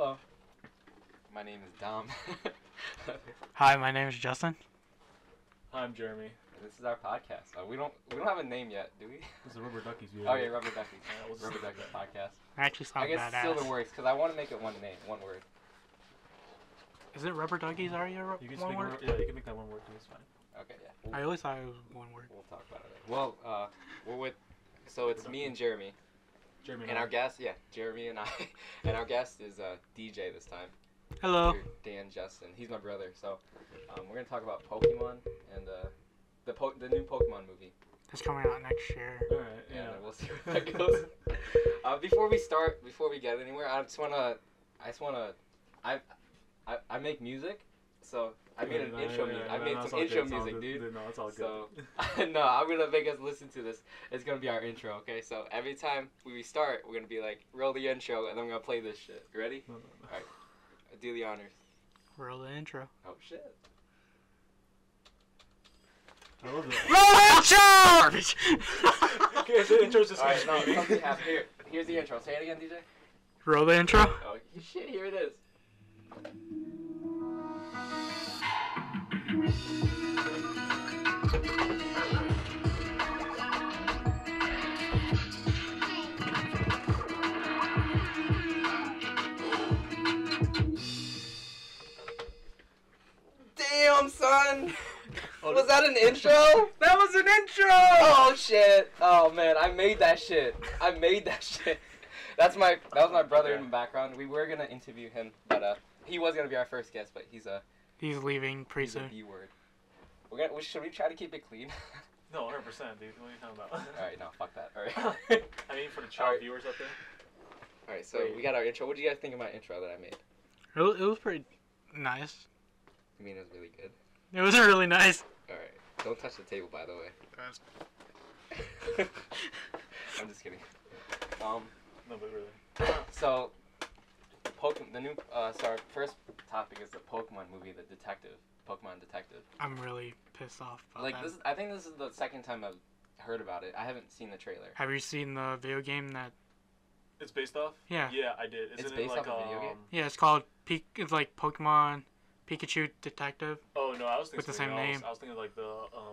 Hello. My name is Dom. Hi, my name is Justin. Hi, I'm Jeremy. This is our podcast. We don't have a name yet, do we? This is Rubber Duckies. Oh yeah, Rubber Duckies. Rubber Duckies podcast. I actually saw I guess badass. it's still the works because I want to make it one name, one word. Is it Rubber Duckies already You can one word? Yeah, you can make that one word too. It's fine. Okay, yeah. I always thought it was one word. We'll talk about it. Well, we're with. So it's me and Jeremy. Jeremy And our guest, Jeremy and I, and our guest is DJ this time. Hello. Dan Justin. He's my brother. So we're gonna talk about Pokemon and the new Pokemon movie. It's coming out next year. All right. Yeah. And we'll see where that goes. Before we get anywhere, I make music, so I made an intro music. I made some intro music, dude. No, it's all good. So no, I'm gonna make us listen to this. It's gonna be our intro, okay? So every time we start, we're gonna be like, roll the intro, and then we're gonna play this shit. You ready? No. All right. Do the honors. Roll the intro. Oh shit. I love Roll that. the intro! Okay, so the intro's just Alright, no, something happened. Here's the intro. Say it again, DJ. Roll the intro. Oh shit, here it is. Damn, son! Was that an intro? That was an intro! Oh shit! Oh man, I made that shit. That was my brother in the background. We were gonna interview him, but he was gonna be our first guest, but he's leaving pretty a soon. B word. Should we try to keep it clean? No, 100%, dude. What are you talking about? Alright, no, fuck that. Alright. I mean, for the child viewers out there. Alright, so we got our intro. What do you guys think of my intro that I made? It was pretty nice. I mean, it was really good. It was really nice. Alright, don't touch the table, by the way. I'm just kidding. No, but really. So, our first topic is the Pokemon movie, Pokemon Detective. I'm really pissed off about Like that. I think this is the second time I've heard about it. I haven't seen the trailer. Have you seen the video game that... It's based off? Yeah. Yeah, I did. It's based off a video game? Yeah, it's called... It's like Pokemon Pikachu Detective. Oh, no, I was thinking with the same name. I was thinking like the,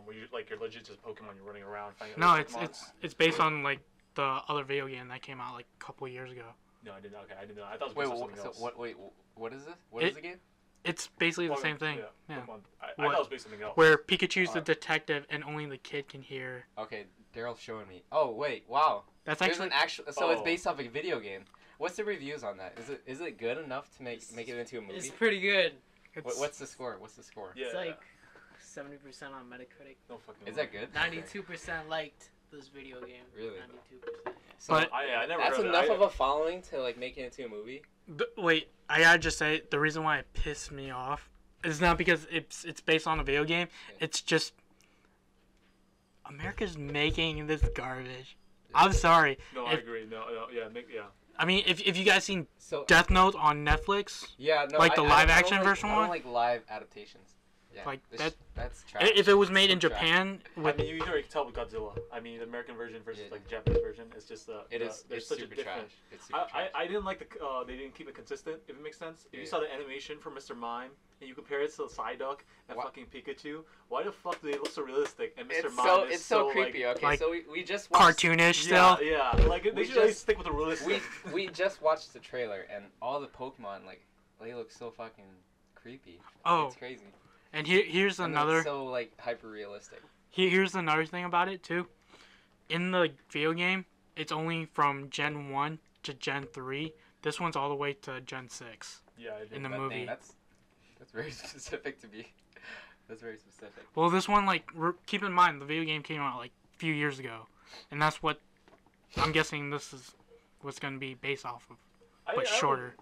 where you're legit just Pokemon, you're running around finding No, other Pokemon. it's based on like the other video game that came out like a couple years ago. No, I didn't. Okay, I didn't know. I thought it was based on something else. What is this? What is the game? It's basically the same thing. Yeah. Yeah. I thought it was based on something else. Where Pikachu's the detective and only the kid can hear. Okay, Daryl's showing me. Oh wait, wow. That's There's actually So it's based off a video game. What's the reviews on that? Is it good enough to make it into a movie? It's pretty good. What's the score? Yeah. It's like 70% on Metacritic. No fucking. Is that good? 92% liked this video game. Really? 92%. So But I never that's heard enough of of a following to like make it into a movie. Wait, I gotta just say the reason why it pissed me off is not because it's based on a video game. Yeah. It's just America's making this garbage. I'm sorry. No, I agree. No, yeah. I mean, if you guys seen So Death Note on Netflix, yeah, no, like the live action version I don't one? like live adaptations. Yeah, Like, that's trash. if it was made in So trash. Japan, I with mean, you already can tell with Godzilla. I mean, the American version versus Yeah. like the Japanese version. It's just It's there's such super a difference. trash. It's super trash. I didn't like they didn't keep it consistent. If it makes sense. If Yeah. you saw the animation for Mr. Mime and you compare it to the Psyduck and What? fucking Pikachu, why the fuck do they look so realistic? And Mr. It's Mime so is it's so creepy. Like, Okay, like so we just watched, cartoonish still. Yeah. Like they We should really just- stick with the realistic. we just watched the trailer and all the Pokemon like they look so fucking creepy. Oh, It's crazy. and here's And another. it's so like hyper realistic. Here's another thing about it too. In the video game, it's only from Gen 1 to Gen 3. This one's all the way to Gen 6 Yeah, I did. in the But movie. dang, that's very specific to be. That's very specific. Well, this one, like, keep in mind, the video game came out like a few years ago, and that's what I'm guessing this is what's going to be based off of, but shorter.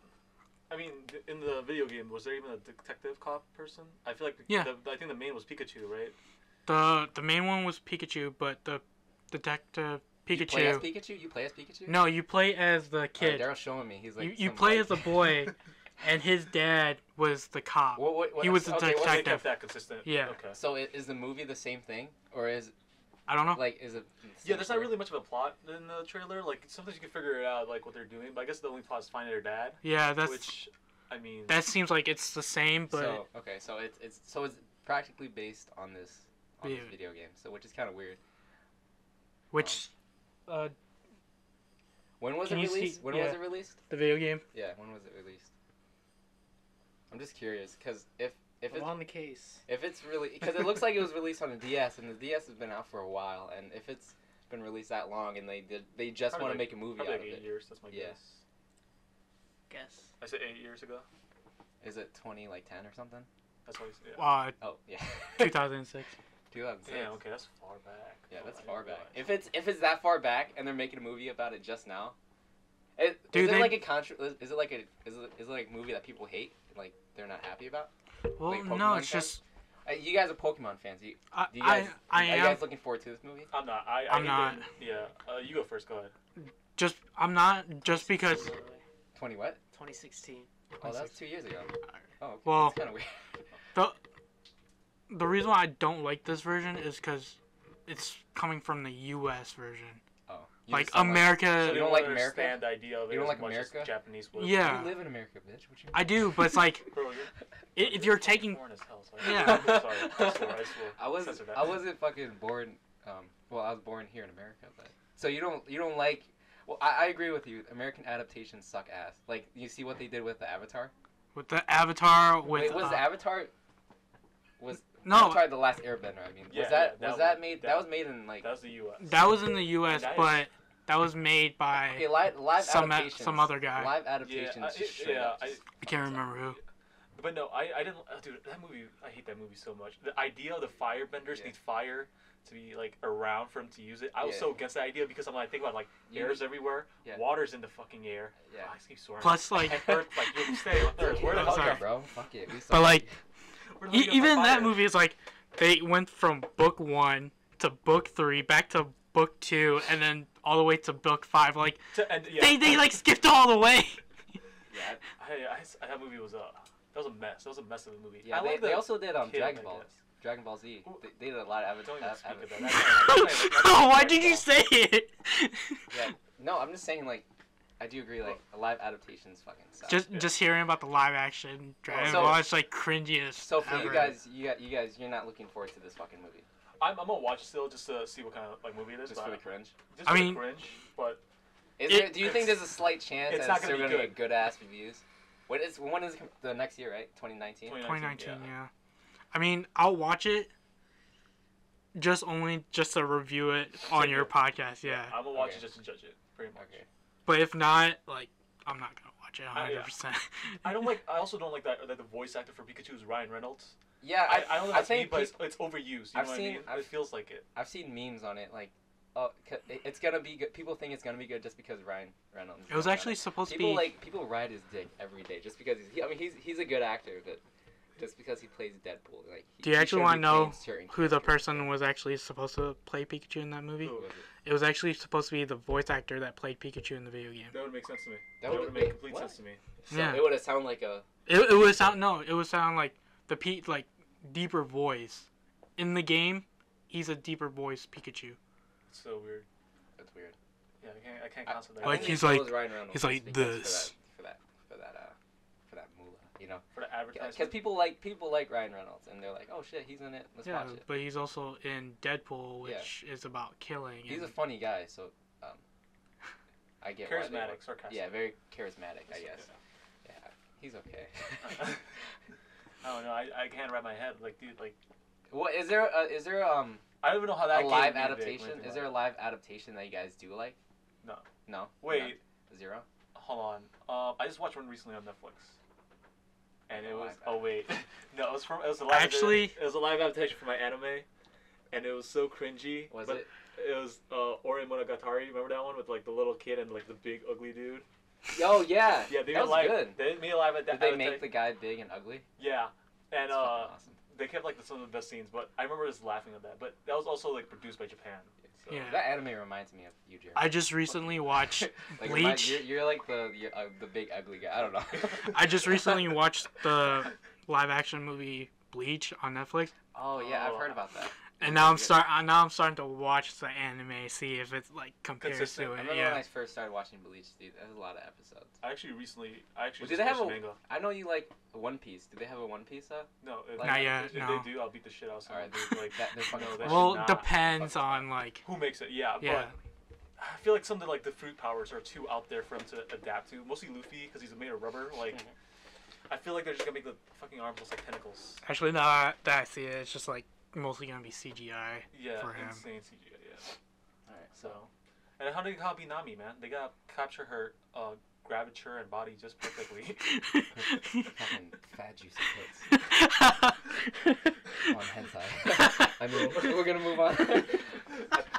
I mean, in the video game, was there even a detective cop person? I feel like Yeah. I think the main was Pikachu, right? The main one was Pikachu, but the detective You Pikachu. play as Pikachu? You play as Pikachu? No, you play as the kid. Daryl's showing me. He's like you some, play like- as a boy, and his dad was the cop. What, He was the okay, They detective. kept that consistent. Yeah. Okay. So is the movie the same thing, or is I don't know. Like, is it? Yeah, there's not really much of a plot in the trailer. Like sometimes you can figure it out, like what they're doing. But I guess the only plot is finding their dad. Yeah, that's. Which, I mean. That seems like it's the same, but. So okay, so it's practically based on this video game. So which is kind of weird. Which. When was it released? When was it released? The video game. Yeah, when was it released? I'm just curious, because if it's on the case. If it's really, because it looks like it was released on the DS, and the DS has been out for a while, and if it's been released that long, and they just want to make a movie out of like 8 it. years. That's my Guess. I said 8 years ago. Is it 20 like 10 or something? That's what I said. Oh yeah. 2006. 2006. Yeah, okay, that's far back. Yeah, that's far back. If it's that far back and they're making a movie about it just now, is it like a movie that people hate, like they're not happy about? Well, like no, Pokemon it's fans? just. You guys are Pokemon fans. I are am. you guys looking forward to this movie? I'm not. I'm not. Yeah. You go first. Go ahead. I'm not just because. 20 what? 2016. Oh, that was 2 years ago. Oh, okay. Well, That's kind of weird. The reason why I don't like this version is because it's coming from the U.S. version. Oh. Like America. So you don't like America? Understand the idea of it. You don't as like much America? As Japanese would. Yeah. You live in America, bitch. What you mean? I do, but it's like Bro, if you're taking. Born as hell, so Yeah. Sorry. I swore. I wasn't fucking born. Well, I was born here in America, but so you don't like. Well, I agree with you. American adaptations suck ass. Like you see what they did with the Avatar. With the Avatar, with Wait, was the Avatar? Was no Avatar the Last Airbender? I mean, was that made? That was made in like. That was the U.S. That was in the U.S., but that was made by okay, live some other guy. Live adaptations. I can't remember who. But no, I didn't. Dude, that movie. I hate that movie so much. The idea of the firebenders need fire to be like around for him to use it. I was so against that idea because I'm like thinking about like air's everywhere, water's in the fucking air. Yeah. Oh, I keep swearing. Plus like Earth, like you stay on Earth. Where the hell, sorry, bro? Fuck it. But like, even that movie is like they went from book 1 to book 3 back to book 2 and then all the way to book 5. Like they like skipped all the way. Yeah. That movie was that was a mess. That was a mess of a movie. Yeah, they also did Dragon Ball Z. They did a lot of Why did you say it? Yeah. No, I'm just saying like, I do agree like a live adaptations fucking suck. Just hearing about the live action Dragon Ball, it's like cringiest. So for you guys, you're not looking forward to this fucking movie. I'm gonna watch it still just to see what kind of like movie it is. Just for the cringe. Just for the cringe, but. Do you think there's a slight chance that it's gonna get good ass reviews? When is the next year, right? 2019. 2019, yeah. I mean, I'll watch it. Just to review it on your podcast, yeah. I'm gonna watch it just to judge it, pretty much. Okay. But if not, like, I'm not gonna watch it 100%. I also don't like that the voice actor for Pikachu is Ryan Reynolds. Yeah, I don't know if that's but it's overused. You know what I mean? It feels like it. I've seen memes on it, like, oh, it's gonna be good. People think it's gonna be good just because Ryan Reynolds. It was actually supposed to be. People ride his dick every day just because he's a good actor, but just because he plays Deadpool, like. Do you actually want to know who the person was actually supposed to play Pikachu in that movie? Who was it was actually supposed to be the voice actor that played Pikachu in the video game. That would make sense to me. That would make complete sense to me. So it would have sounded like a. It would sound like the deeper voice. In the game, he's a deeper voice Pikachu. It's so weird. That's weird. Yeah, I can't concept that. Like he's like this. For that moolah, you know. For the advertisement. Because people like Ryan Reynolds, and they're like, oh shit, he's in it. Let's watch it. But he's also in Deadpool, which is about killing. He's a funny guy, so I get charismatic, sarcastic. Yeah, very charismatic, I guess. Yeah, he's okay. I don't know. I can't wrap my head. Like, dude, like. What is there? I don't even know how that. A live adaptation? Is there a live adaptation that you guys do like? No. No. Wait. None? Zero. Hold on. I just watched one recently on Netflix. And it was. Oh wait. No, it was a live. Actually. It was a live adaptation for my anime, and it was so cringy. Was it? It was Ori Monogatari. Remember that one with like the little kid and like the big ugly dude? Oh yeah. Yeah, they that was good. They made a live adaptation. Did they make the guy big and ugly? Yeah, and awesome. They kept like some of the best scenes, but I remember just laughing at that. But that was also like produced by Japan. So. Yeah. That anime reminds me of you, Jeremy. I just recently watched Bleach. You're like the big ugly guy. I don't know. I just recently watched the live action movie Bleach on Netflix. Oh yeah, I've heard about that. And now I'm starting to watch the anime, see if it's like compares Consistent. to it. I remember when I first started watching Bleach, dude. That was a lot of episodes. I actually Well, do they have a manga? I know you like One Piece. Do they have a One Piece though? No, not yet. If they do, I'll beat the shit out of someone. Alright, like well, depends on like who makes it. Yeah, but I feel like something like the fruit powers are too out there for him to adapt to. Mostly Luffy because he's made of rubber. Like, I feel like they're just gonna make the fucking arms look like tentacles. Actually, that I see it. It's just like mostly gonna be CGI for him. Insane CGI. Yeah. All right. So, and how do they copy Nami, man? They gotta capture her gravature and body just perfectly. Fucking fat juicy tits. On hentai. I mean, we're gonna move on.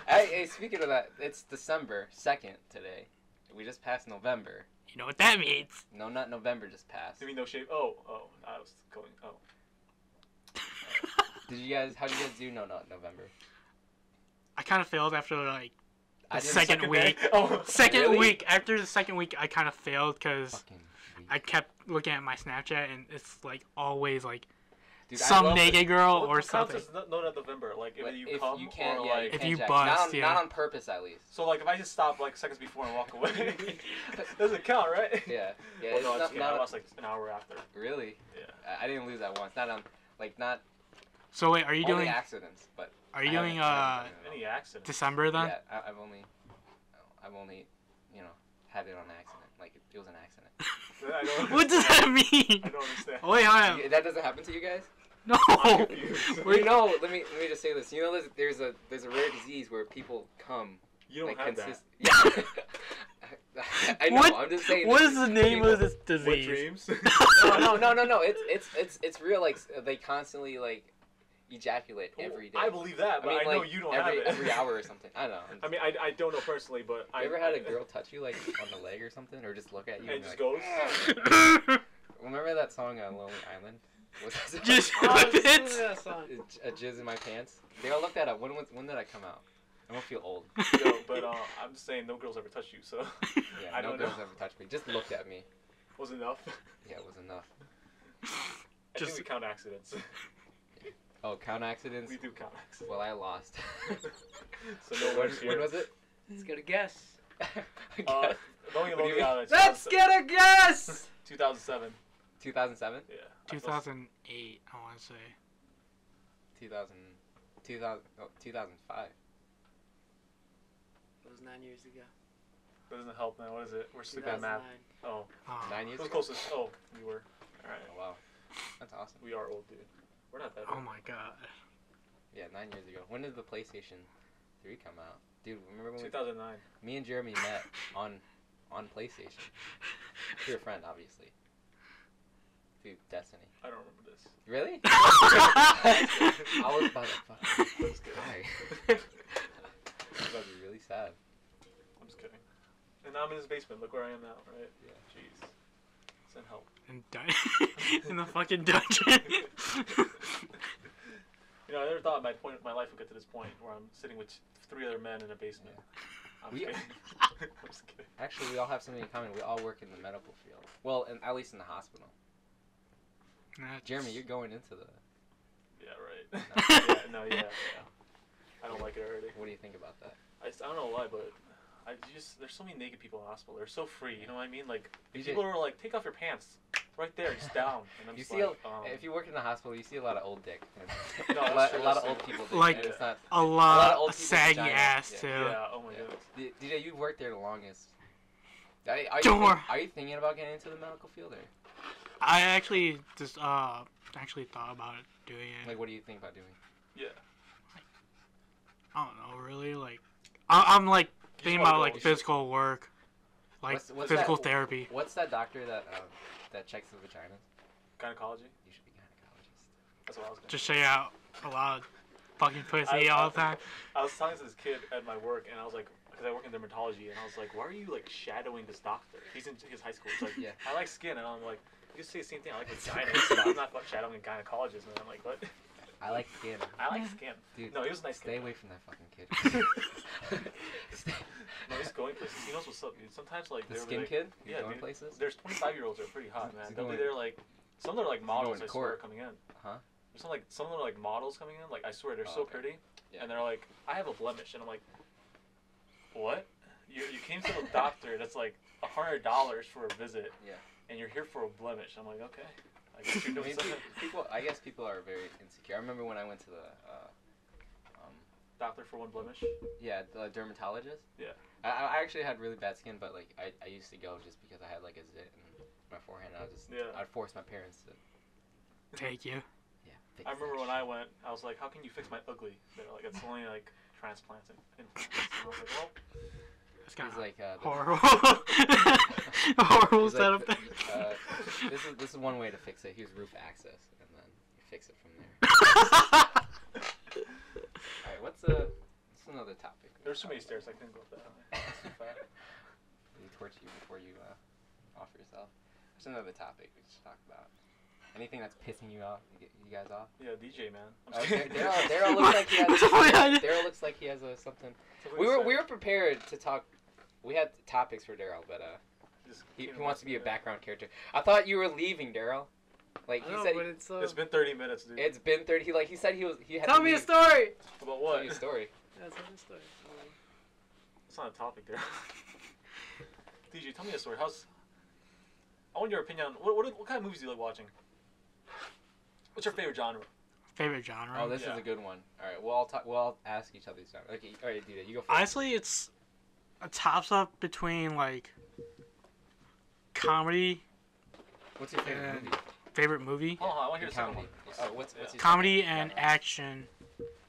Hey, speaking of that, it's December 2nd today. We just passed November. You know what that means? No, not November just passed. You mean no shave? Oh, I was going. Oh. How did you guys do November? I kind of failed after like the second week. Second really? week. After the second week, I kind of failed because I kept looking at my Snapchat and it's like always like some naked girl or something. No, not November. Like if you can't, or yeah, like if you bust, not on purpose at least. So like if I just stop like seconds before and walk away, doesn't count, right? Yeah. Well, no, I lost like an hour after. Really? Yeah. I didn't lose that once. Not. So wait, are you doing accidents? But are you doing any accidents? December then? Yeah, I've only had it on accident. Like it was an accident. What does that mean? I don't understand. Wait, hold on. That doesn't happen to you guys? No. Let me just say this. You know, there's a rare disease where people come. You don't have that. Yeah. I know. I'm just saying. What is the name of this disease? What dreams? No. It's real. Like they constantly like ejaculate every day. I believe that, but I know you don't have it. Every hour or something. I don't know. I mean, I don't know personally, but you ever had a girl touch you like on the leg or something, or just look at you and just like, goes? Remember that song Lonely Island? Just a jizz in my pants. They all looked that up. When did I come out? I don't feel old. Yo, but I'm just saying, no girls ever touched you, so. Yeah, no girls ever touched me. Just looked at me. Was enough. Yeah, it was enough. I think we count accidents. Oh, count accidents? We do count accidents. Well, I lost. So no one's here. When was it? Let's get a guess. Let's get a guess! 2007. 2007? Yeah. 2008, I want to say. 2005. It was 9 years ago. Doesn't help, man. What is it? We're sleeping at math. Oh. 9 years ago? Closest. Oh, we were. Alright. Oh, wow. That's awesome. We are old, dude. We're not that old. Oh my god. Yeah, 9 years ago. When did the PlayStation 3 come out? Dude, remember when 2009. Me and Jeremy met on PlayStation. Through a friend, obviously. Through Destiny. I don't remember this. Really? I was about to fucking cry. I was about to be really sad. I'm just kidding. And now I'm in his basement. Look where I am now, right? Yeah. Jeez. Send help. In the fucking dungeon. You know, I never thought my life would get to this point where I'm sitting with 3 other men in a basement. Yeah. I'm just kidding. I'm just kidding. Actually, we all have something in common. We all work in the medical field. Well, at least in the hospital. Jeremy, you're going into the... Yeah, right. Yeah. I don't like it already. What do you think about that? I don't know why, but there's so many naked people in the hospital. They're so free, you know what I mean? Like, people are like, take off your pants. Right there, just down. And I'm if you work in the hospital, you see a lot of old dick. No, a lot of old people. Like, it's not, a lot of old saggy ass, too. Yeah, oh my goodness. DJ, you've worked there the longest. Are you thinking about getting into the medical field, or? I actually just thought about doing it. Like, what do you think about doing? Yeah. I don't know, really. Like, I'm like thinking about like physical work, like what's physical therapy. What's that doctor that checks the vaginas? Gynecology. You should be a gynecologist. That's what I was gonna Just check out a lot of fucking pussy all the time. I was talking to this kid at my work, and I was like, because I work in dermatology, and I was like, why are you like shadowing this doctor? He's in his high school. He's like, yeah. I like skin, and I'm like, you say the same thing. I like vaginas. I'm not shadowing a gynecologist, man. I'm like, what? I like skin. I like skin. Dude, no, he was a nice Stay kid. away from that fucking kid. No, he's going places. He knows what's up, dude. Sometimes, like, the skin kid? He's going places? There's 25-year-olds that are pretty hot, man. They'll be there, like, some of them are, like, models, I swear, coming in. Huh? some of the like models coming in. Like I swear they're so pretty, and they're like, I have a blemish, and I'm like, what? You came to the doctor. That's like $100 for a visit. Yeah. And you're here for a blemish. I'm like, okay. I guess you're doing something. I guess people are very insecure. I remember when I went to the doctor for one blemish. Yeah, the dermatologist. Yeah. I actually had really bad skin, but like I used to go just because I had like a zit in my forehead. And I'd force my parents to. Take you. Yeah. I remember when I went, I was like, how can you fix my ugly? They're like, it's only like transplants and implants. And I was like, well. It's kind of like horrible. Horrible setup there. This is one way to fix it. Here's roof access, and then you fix it from there. All right, what's another topic? There's so many stairs. I couldn't go up that high. Too far. We torch you before you offer yourself. There's another topic we should talk about. Anything that's pissing you off, you guys off? Yeah, DJ man. Daryl looks like he has. Daryl looks like he has something. We were prepared to talk. We had topics for Daryl, but he wants to be a background character. I thought you were leaving, Daryl. Like he said, but it's been 30 minutes, dude. It's been 30. He said he had. Tell me a story. About what? Tell me a story. Yeah, tell me a story. It's not a topic, Daryl. DJ, tell me a story. I want your opinion on what kind of movies do you like watching? What's your favorite genre? Favorite genre? Oh, this is a good one. All right, we'll all ask each other genre. Okay, all right, do that. You go first. Honestly, it's a toss-up between like comedy. What's your favorite movie? Favorite movie? Hold on, I want to hear the second one. What's comedy and action,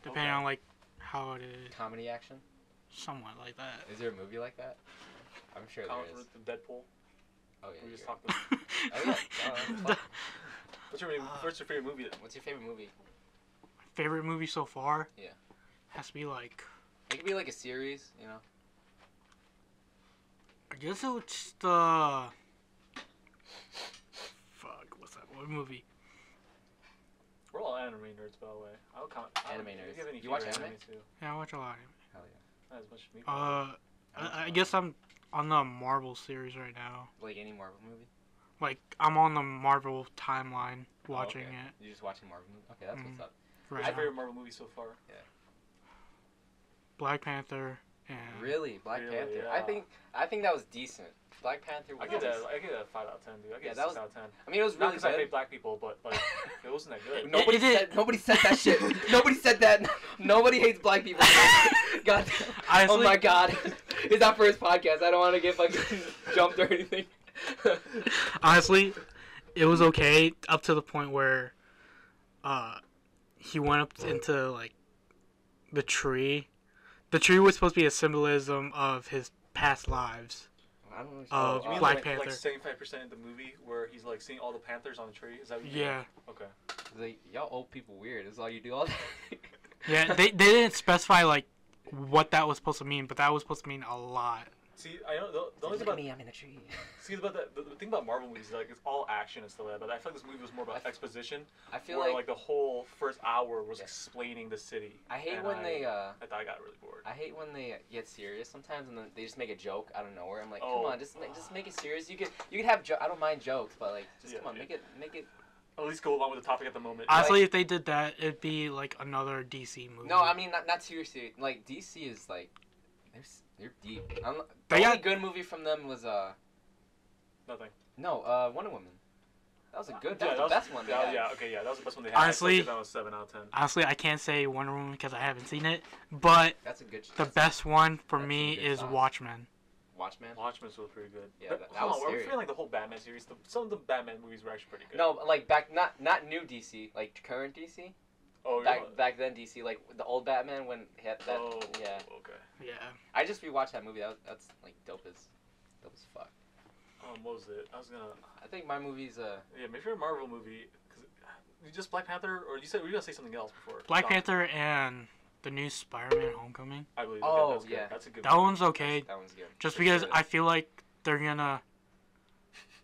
depending on like how it is. Comedy action? Somewhat like that. Is there a movie like that? I'm sure there is. With Deadpool. Oh yeah. We just talked about. Oh yeah. What's your favorite movie? What's your favorite movie? Favorite movie so far? Yeah. Has to be like. It could be like a series, you know. I guess it's the. Fuck, what's that? What movie? We're all anime nerds, by the way. I'll count. Anime nerds. You watch anime too? Yeah, I watch a lot of anime. Hell yeah. Not as much as me. I guess I'm on the Marvel series right now. Like any Marvel movie? Like, I'm on the Marvel timeline watching it. You're just watching Marvel movies? Okay, that's what's up. Right. What's your favorite Marvel movie so far? Yeah. Black Panther. Really? Black Panther? Yeah. I think that was decent. Black Panther was I give that a 5 out of 10, dude. I give it a 6 out of 10. I mean, it was really good. Not because I hate black people, but like, it wasn't that good. Nobody said that shit. Nobody said that. Nobody hates black people. God. Honestly, oh my God. It's our first podcast. I don't want to get fucking jumped or anything. Honestly, it was okay up to the point where he went up into like the tree. The tree was supposed to be a symbolism of his past lives. Of Black Panther. Like 75% of the movie where he's like seeing all the panthers on the tree. Is that what you mean? Okay. Like, y'all old people weird. That's all you do all day. Yeah, they didn't specify like what that was supposed to mean, but that was supposed to mean a lot. See, I know the only thing about me, I'm in a tree. See, about the thing about Marvel movies is like it's all action and stuff like that. But I feel like this movie was more about exposition. I feel like the whole first hour was explaining the city. I hate when I thought I got really bored. I hate when they get serious sometimes and then they just make a joke out of nowhere. I'm like, come on, just make it serious. You could have I don't mind jokes, but like come on, make it. At least go along with the topic at the moment. Honestly, if they did that, it'd be like another DC movie. No, I mean not seriously. Like DC is like. They're deep. The only good movie from them was Nothing. No, Wonder Woman. That was a good. That was the best one. Yeah, okay, that was the best one they had. Honestly, that was 7 out of 10. Honestly, I can't say Wonder Woman because I haven't seen it, but that's a good. The best one for me is Watchmen. Watchmen's still pretty good. Yeah, that was we're feeling like the whole Batman series. Some of the Batman movies were actually pretty good. No, like not new DC, like current DC. Oh, back then DC, like the old Batman when he had that. Oh, yeah. Okay. Yeah. I just rewatched that movie. That's like dope as fuck. What was it? I think my movie's Yeah, make sure a Marvel movie. Cause you just Black Panther, or you said were you gonna say something else before? Black Panther and the new Spider-Man: Homecoming. I believe. Oh yeah, that's a good. That one's okay. That one's good. Just because I feel like they're gonna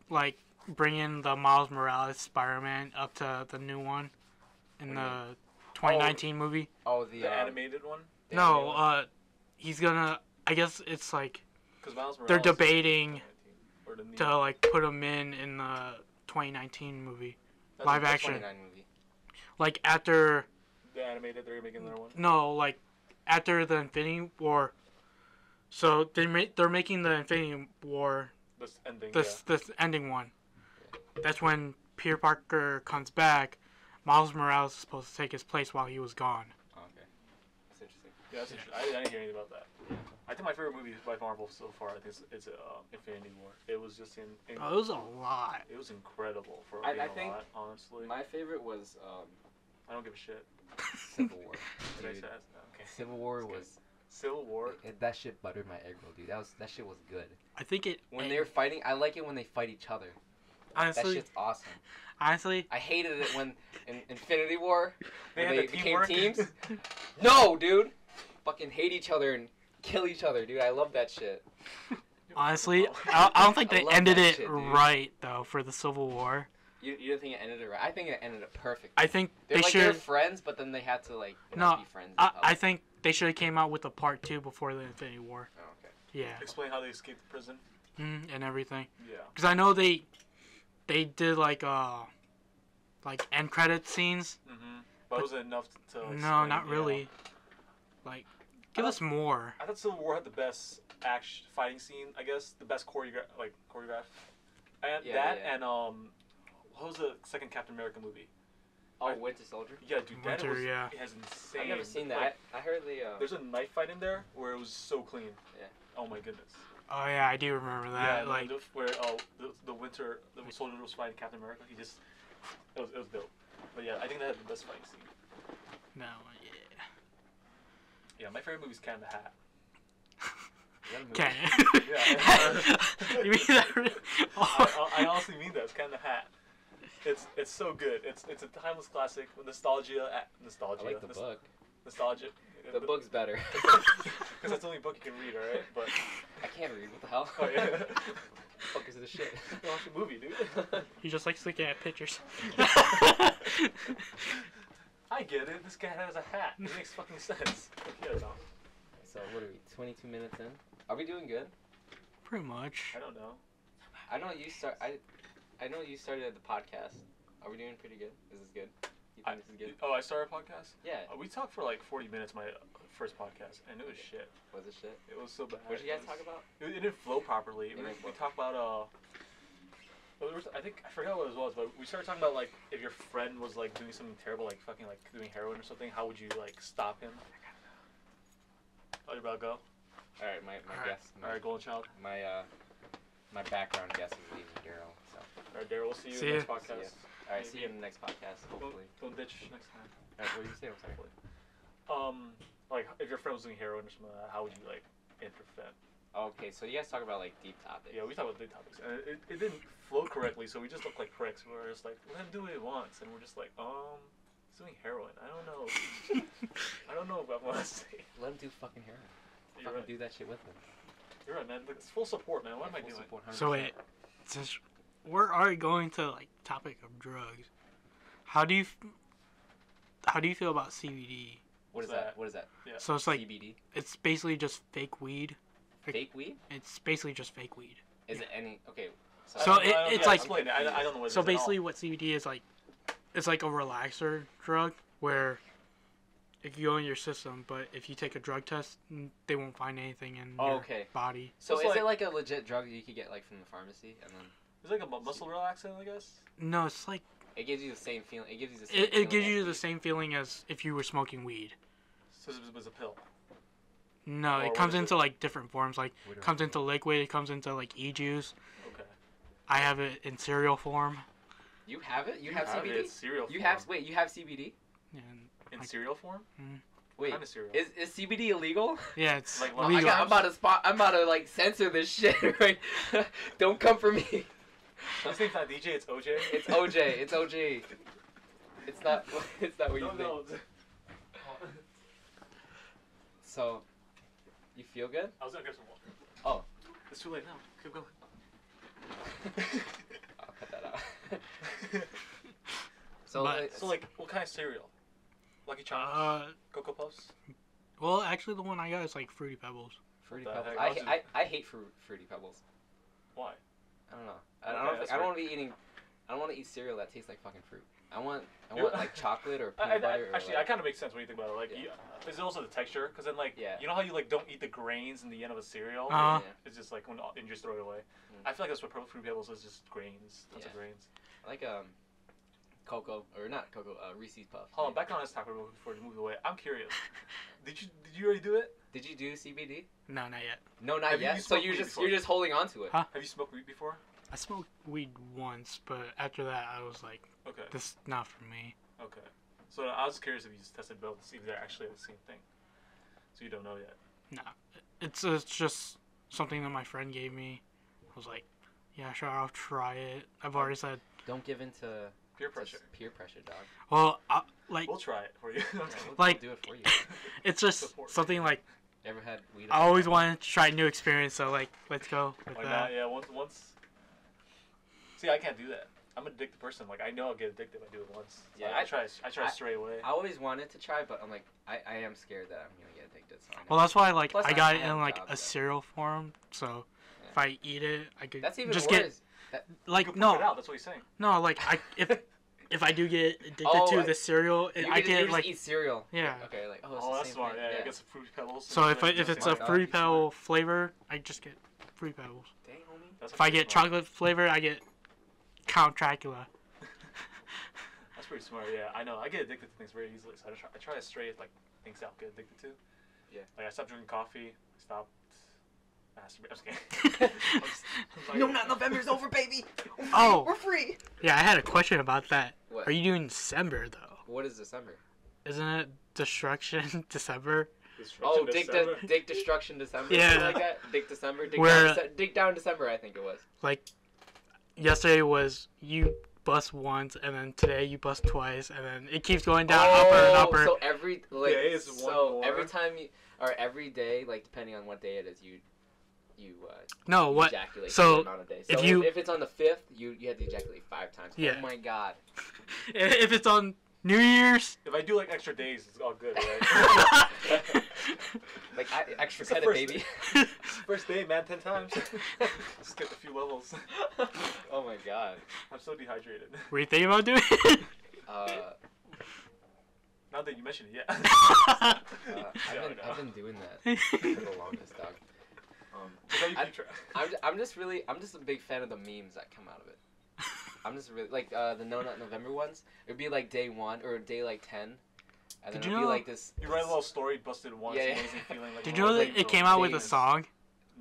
like bring in the Miles Morales Spider-Man up to the new one in the 2019 movie. Oh, the animated one. No, he's gonna. I guess it's like. Because Miles Morales. They're debating to like put him in the 2019 movie, live action. Movie. like after. The animated, they're making another one. No, like after the Infinity War. So they're making the Infinity War. This ending. This ending one. That's when Peter Parker comes back. Miles Morales is supposed to take his place while he was gone. Oh, okay. That's interesting. Yeah, that's interesting. I didn't hear anything about that. I think my favorite movie by Marvel so far, I think it's Infinity War. It was just it was a lot. It was incredible for I think a lot, honestly. My favorite was I don't give a shit. Civil War. Did I say that? Okay. Civil War was. Civil War. That shit buttered my egg roll, dude. That shit was good. I think it. When they're fighting, I like it when they fight each other. Honestly, that shit's awesome. Honestly, I hated it when in Infinity War they became teams. No, dude. Fucking hate each other and kill each other, dude. I love that shit. Honestly, I don't think they ended it right though for the Civil War. You don't think it ended it right? I think it ended it perfect. I think they're friends, but then they had to not be friends. I think they should have came out with a part 2 before the Infinity War. Oh, okay. Yeah. Explain how they escaped the prison. And everything. Yeah. Because I know they did like end credit scenes. But was it enough to? No, not really. Like, give us more. I thought Civil War had the best action fighting scene. I guess the best choreograph. And and what was the second Captain America movie? Oh, Winter Soldier. Yeah, dude, Winter, it has insane. I've never seen that. I heard there's a knife fight in there where it was so clean. Yeah. Oh my goodness. Oh yeah, I do remember that. Yeah, like where the soldier was fighting Captain America. It was dope. But yeah, I think that had the best fighting scene. No, yeah, my favorite movie is Cat in the Hat. Cat. Yeah. You mean that? Really? Oh. I honestly mean that. It's Cat in the Hat. It's so good. It's a timeless classic. Nostalgia. I like the book. Nostalgia. The book's better. Because that's the only book you can read, alright? But I can't read. What the hell? Oh yeah. Fuck is this shit? Watch a movie, dude. He just likes looking at pictures. I get it. This guy has a hat. It makes fucking sense. Yeah, no. So what are we? 22 minutes in? Are we doing good? Pretty much. I don't know. I know you started the podcast. Are we doing pretty good? Is this good? You think this is good? Oh, I started a podcast? Yeah. We talked for like 40 minutes, my first podcast, and it was shit. Was it shit? It was so bad. What did you guys talk about? It didn't flow properly. We talked about I think I forgot what it was, but we started talking about like if your friend was like doing something terrible, like fucking like doing heroin or something, how would you like stop him? Oh, you're about to go? All right, my guess. All right, Golden Child. My background guess is leaving Daryl. So. All right, Daryl. We'll see you in the next podcast. All right, see you in the next podcast. Hopefully. Don't bitch next time. All right, what did you say? I'm sorry. Like if your friend was doing heroin or something like that, how would you like intervene? Okay, so you guys talk about like deep topics. Yeah, we talk about deep topics, and it didn't flow correctly, so we just look like pricks. We were just like, let him do what he wants, and we're just like, he's doing heroin. I don't know. I don't know if I want to say. Let him do fucking heroin. You're right. Do that shit with him. You're right, man. It's full support, man. What am I doing? Support, so wait, since we're already going to like topic of drugs, how do you feel about CBD? What is that? What is that? Yeah. So it's like CBD. It's basically just fake weed. Fake weed? It's basically just fake weed. Is it any? Okay. So it's like. Explain it. I don't know what it is. So basically, what CBD is like, it's like a relaxer drug where it can go in your system, but if you take a drug test, they won't find anything in your body. So is it like a legit drug that you could get like from the pharmacy and then? It's like a muscle relaxant, I guess. No, it's like. It gives you the same feeling. It gives you the same. It gives you the same feeling as if you were smoking weed. So it was a pill. No, it comes into like different forms. Like it comes into liquid. It comes into like e-juice. Okay. I have it in cereal form. You have it? You have CBD? It in cereal form. You have CBD? In cereal form? Mm. Wait, kind of cereal. Is CBD illegal? Yeah, it's like legal. I'm about to like censor this shit. Right? Don't come for me. His name's not DJ. It's OJ. It's OJ. It's OJ. It's not. It's not what you think. No. So, you feel good? I was gonna get some water. Oh. It's too late now. Keep going. I'll cut that out. So like, what kind of cereal? Lucky Charms? Cocoa Puffs? Well, actually, the one I got is like Fruity Pebbles. Fruity Pebbles. I hate Fruity Pebbles. Why? I don't know. I don't want to eat cereal that tastes like fucking fruit. I want like chocolate or peanut butter. Actually, like, that kind of makes sense when you think about it. Like, is also the texture? Because then, like, you know how you like don't eat the grains in the end of a cereal? It's just like when you just throw it away. I feel like that's what Fruity Pebbles is, just grains. Tons of grains. I like cocoa or not cocoa, Reese's Puffs. Hold on, back on this topic before you move away. I'm curious. Did you already do it? Did you do CBD? No, not yet. No, not yet. So you're just holding on to it. Huh? Have you smoked weed before? I smoked weed once, but after that, I was like, okay, this is not for me. Okay. So I was curious if you just tested both to see if they're actually the same thing. So you don't know yet? No. It's just something that my friend gave me. I was like, yeah, sure, I'll try it. I've already said. Don't give in to peer pressure. Peer pressure, dog. Well, we'll try it for you. We'll do it for you. It's just something like. Ever had weed? I always wanted to try a new experience, so like, let's go with Why that. not? Yeah, once. See, I can't do that. I'm an addicted person. Like, I know I'll get addicted if I do it once. So Yeah, I try straight away. I always wanted to try, but I'm like, I am scared that I'm gonna get addicted. So Well, that's why like Plus, I got it have in like job, a cereal form, so if I eat it, I could That's even just worse. get You like can poop it no, out, that's what he's saying. no, like if I do get addicted to the cereal, I get like eat cereal. yeah. Okay, like Oh, that's smart. Yeah, I get some Fruity Pebbles. So if it's a Fruity Pebble flavor, I just get Fruity Pebbles. Dang, homie. That's If I actually get smart. chocolate flavor, I get Count Dracula. That's pretty smart. Yeah, I know. I get addicted to things very easily, so I try to stray like things I'll get addicted to. Yeah. Like I stopped drinking coffee. I stopped masturbating. I'm just kidding. No, not November's over, baby. We're free. Yeah, I had a question about that. What? Are you doing December though? What is December? Isn't it Destruction December? Oh, Dick Destruction December. Yeah. Something like that. Dick December. Dick down December, I think it was. Like, yesterday was you bust once, and then today you bust twice, and then it keeps going down, upper and upper. So every day is one more. every time or every day, like depending on what day it is, you no, what? ejaculate So, a amount of days. So if it's on the 5th, you have to ejaculate 5 times. Yeah. Oh my god. If it's on New Year's. If I do like extra days, it's all good, right? Like extra credit, baby. First day, man, 10 times. Skip a few levels. Oh my god. I'm so dehydrated. Were you thinking about doing it? Now that you mentioned it, I've been doing that for the longest, dog. I'm just a big fan of the memes that come out of it. I'm just really like the No Nut November ones. It'd be like day 1 or day like 10, and then it'd be like this. You write a little story, busted once, Yeah. amazing feeling. Like, Did you know that it came out with a song?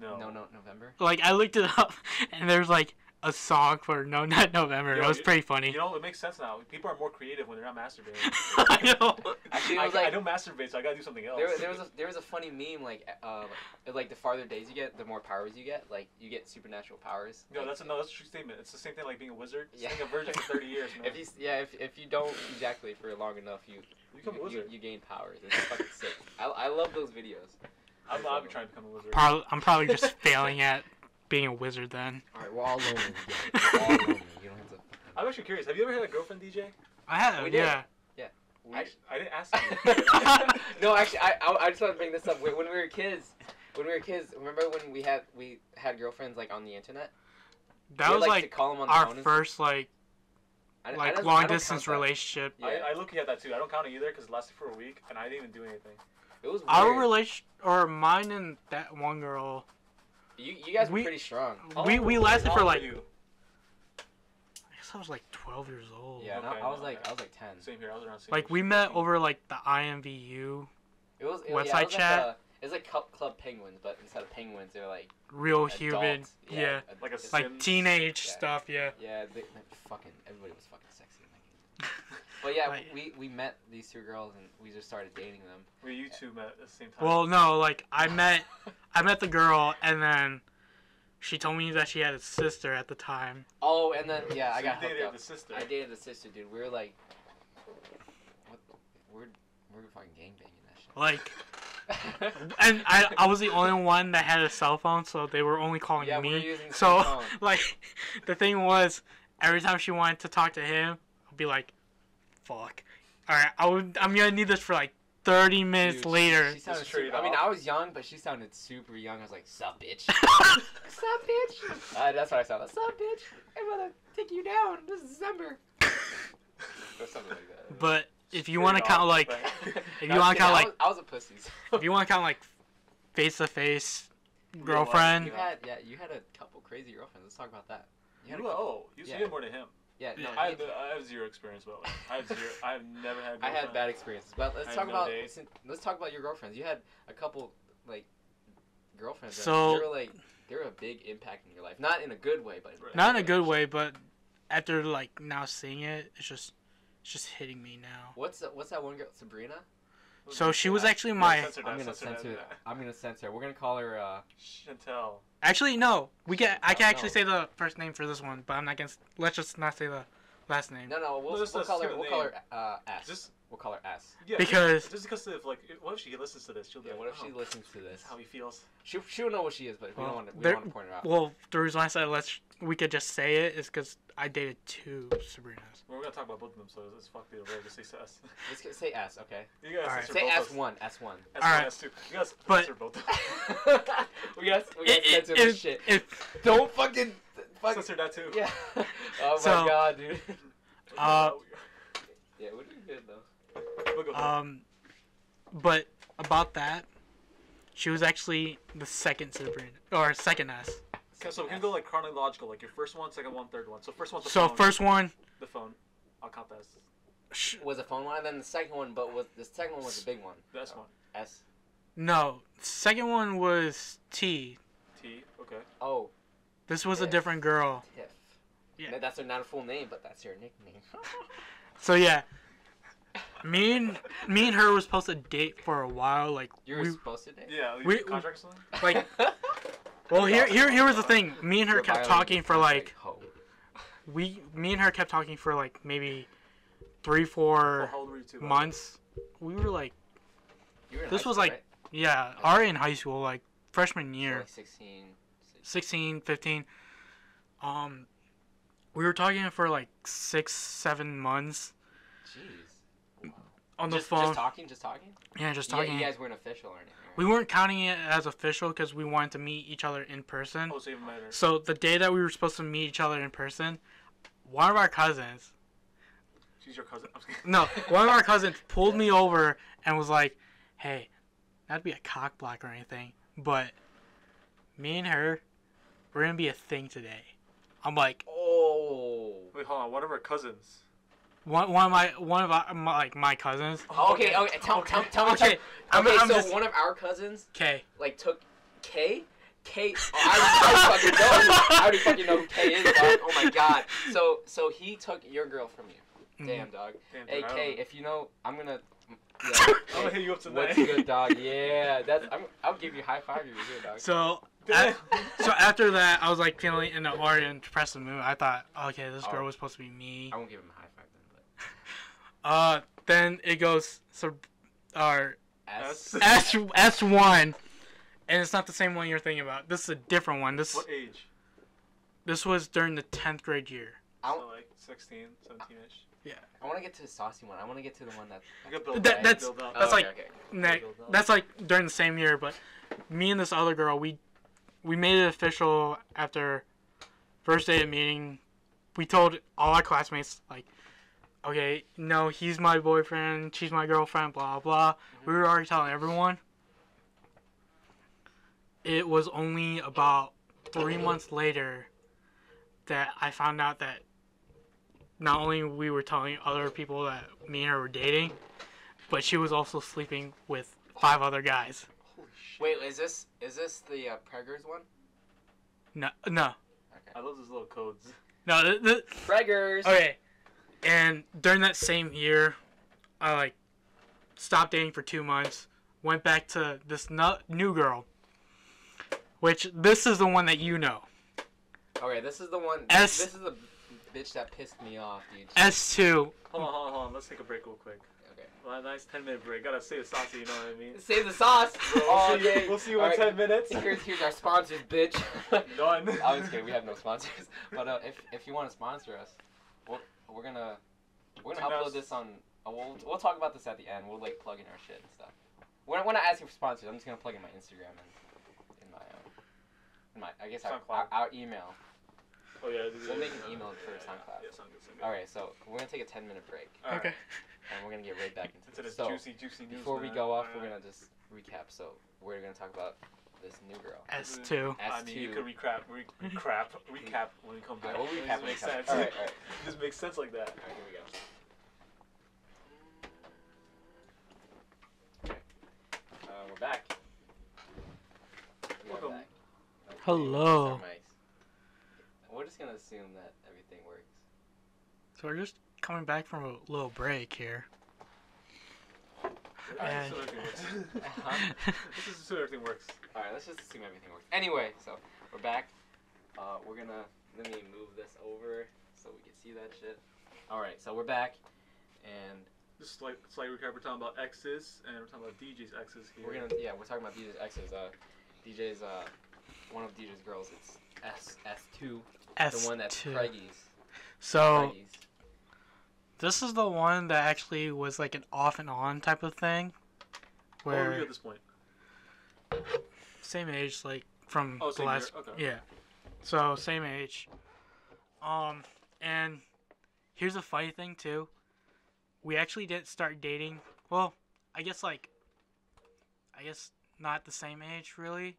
No. No Nut November. Like I looked it up, and there's like a song for No Nut November. Yo, it was pretty funny. You know, it makes sense now. People are more creative when they're not masturbating. I know. Actually, I don't masturbate, so I gotta do something else. There was a funny meme like the farther days you get, the more powers you get. Like you get supernatural powers. No, like, that's a true statement. It's the same thing like being a wizard. Yeah. Being a virgin for 30 years, man. If you don't ejaculate for long enough, you become a wizard. You gain powers. It's fucking sick. I love those videos. I'll be trying to become a wizard. I'm probably just failing at being a wizard then. Alright, we're all lonely. We're all lonely. You don't have to. I'm actually curious. Have you ever had a girlfriend, DJ? I have, We did. yeah. I didn't ask you. No, actually, I just want to bring this up. When we were kids, remember when we had girlfriends like on the internet? That We was had, like to call them on the our phone and first I don't long count distance that. relationship. Yeah. I look at that too. I don't count it either because it lasted for a week and I didn't even do anything. It was weird. Our relation, or mine and that one girl. You guys were pretty strong. We lasted for like. You? I guess I was like 12 years old. Yeah, Okay, I was like 10. Same here. I was around. Same Like age. we met over like the IMVU website chat. It was like Club Penguins, but instead of penguins, they're like Real adults. human, yeah. Like a Like Sims. teenage Yeah. stuff, yeah. Yeah, everybody was fucking sexy. But yeah, Like- we met these 2 girls and we just started dating them. Where you two met at the same time. Well, no, like I met the girl, and then she told me that she had a sister at the time. Oh, and then I So got you hooked dated up. the sister. I dated the sister, dude. We were like, we're fucking gangbanging that shit. Like, and I was the only one that had a cell phone, so they were only calling Yeah, me. we were using the So, same phone. like, the thing was, every time she wanted to talk to him, I'd be like, "Fuck, all right, I'm gonna need this for like 30 minutes Dude, later." She sounded Straight super, I mean, off. I was young, but she sounded super young. I was like, "Sup, bitch." Sup, bitch. That's what I sounded. Sup, bitch. I'm gonna take you down. This is December. Or something like that. But if you want to count like, if you want to count like, I was a pussy. So. If you want to count like face-to-face girlfriend. You had a couple crazy girlfriends. Let's talk about that. You had more than him. Yeah, no, I have zero experience, by the way. I have never had. I had bad experiences, but let's talk about your girlfriends. You had a couple like girlfriends. So they were a big impact in your life, not in a good way, but not in a good way. But after like now seeing it, it's just hitting me now. What's that one girl, Sabrina? So she was actually my. I'm gonna censor. We're gonna call her Chantel. Actually, no. I can actually say the first name for this one, but I'm not gonna. Let's just not say the last name. No. We'll call her S. We'll call her S. Yeah, because of like, what if she listens to this? She'll be like, what if she listens to this? How he feels. She'll know what she is, but we don't want to point her out. Well, the reason why I said we could just say it is because I dated 2 Sabrinas. Well, we're gonna talk about both of them, so let's fuck the other. Just say S. Let's say S, okay? You guys right. Say S1. S1, Alright. S2. You guys censor both. we gotta censor this shit. Don't fucking censor that too. Yeah. Oh my god, dude. Yeah, we're doing good though. But about that, she was actually the second Sabrina or second S. Okay, so we can go like chronological, like your first one, second one, third one. So first one's the phone. So first one. The phone. I'll count that as. Was a phone one, and then the second one, the second one was the big one. The S one. S. No, second one was T. T. Okay. Oh. This was a different girl. Tiff. Yeah. That's not a full name, but that's your nickname. So yeah. Me and her were supposed to date for a while. Like you were supposed to date. Yeah. We contract or something. Like. Well, here was the thing. Me and her kept talking for like. Me and her kept talking for like maybe 3-4 months. We were like. This was like, yeah, already in high school, like freshman year. So like 16, 15. We were talking for like 6-7 months. Jeez. Wow. On the phone. Just talking? Yeah, just talking. You guys weren't official or anything, right? We weren't counting it as official because we wanted to meet each other in person. Oh, so even better. So the day that we were supposed to meet each other in person, one of our cousins. She's your cousin? No, one of our cousins pulled me over and was like, hey, not to be a cock block or anything, but me and her, we're going to be a thing today. I'm like, oh. Wait, hold on. One of our cousins. One of my cousins. Oh, okay. Tell me. Okay. So one of our cousins. K. Like took K. I already fucking know who K is, dog. Oh my god. So he took your girl from you. Damn, dog. Hey K, if you know, I'm gonna. Yeah, I'm gonna hit you up tonight. What's good, dog? Yeah, I'll give you a high five if you're good, dog. So after that, I was like feeling in the aura and depressed mood. I thought, okay, this girl was supposed to be me. I won't give him a high five then, but. Then it goes S1, and it's not the same one you're thinking about. This is a different one. What age? This was during the 10th grade year. So like 16, 17ish. Yeah. I want to get to the saucy one. I want to get to the one that's like during the same year, but me and this other girl, we made it official after first day of meeting. We told all our classmates like, okay, no, he's my boyfriend, she's my girlfriend, blah blah. Mm-hmm. We were already telling everyone. It was only about 3 months later that I found out that not only we were telling other people that me and her were dating, but she was also sleeping with 5 other guys. Holy shit. Wait, is this the Preggers one? No. Okay. I love those little codes. No, the Preggers. Okay. And during that same year, I like stopped dating for 2 months, went back to this new girl, which this is the one that you know. Okay, this is the one. This is the bitch that pissed me off, dude. S2. Hold on. Let's take a break real quick. Okay. Well, a nice 10-minute break. Gotta save the sauce, you know what I mean? Save the sauce. We'll see you in 10 minutes. Here's our sponsors, bitch. Done. I was kidding. We have no sponsors. But if you want to sponsor us, we're gonna upload this on. We'll talk about this at the end. We'll like plug in our shit and stuff. We're not asking for sponsors. I'm just gonna plug in my Instagram and in my I guess our email. Oh yeah. We'll make an email for SoundCloud. Yeah, sound good. All right, so we're gonna take a 10-minute break. All right. Okay. And we're gonna get right back into this so, juicy news. Before we go off, we're gonna just recap. So we're gonna talk about this new girl. S2. I mean, you could recap when we come back. We'll recap when we come back. All right. It just makes sense like that. All right, here we go. Okay. We're back. Welcome. Back. Okay, Hello. We're just gonna assume that everything works. So we're just coming back from a little break here. And This is so everything works. Alright, let's just assume everything works. Anyway, so we're back. We're gonna let me move this over so we can see that shit. Alright, so we're back, and Just slight recap. We're talking about exes, and we're talking about DJ's exes here. we're talking about DJ's exes. DJ's one of DJ's girls. It's S2, the one that's S2. Craigie's. So this is the one that actually was like an off and on type of thing. Where are Where you at this point? same age, like from Oh, the same last. year? Okay. Yeah. So same age. And here's a funny thing too. We actually didn't start dating. Well, I guess not the same age really,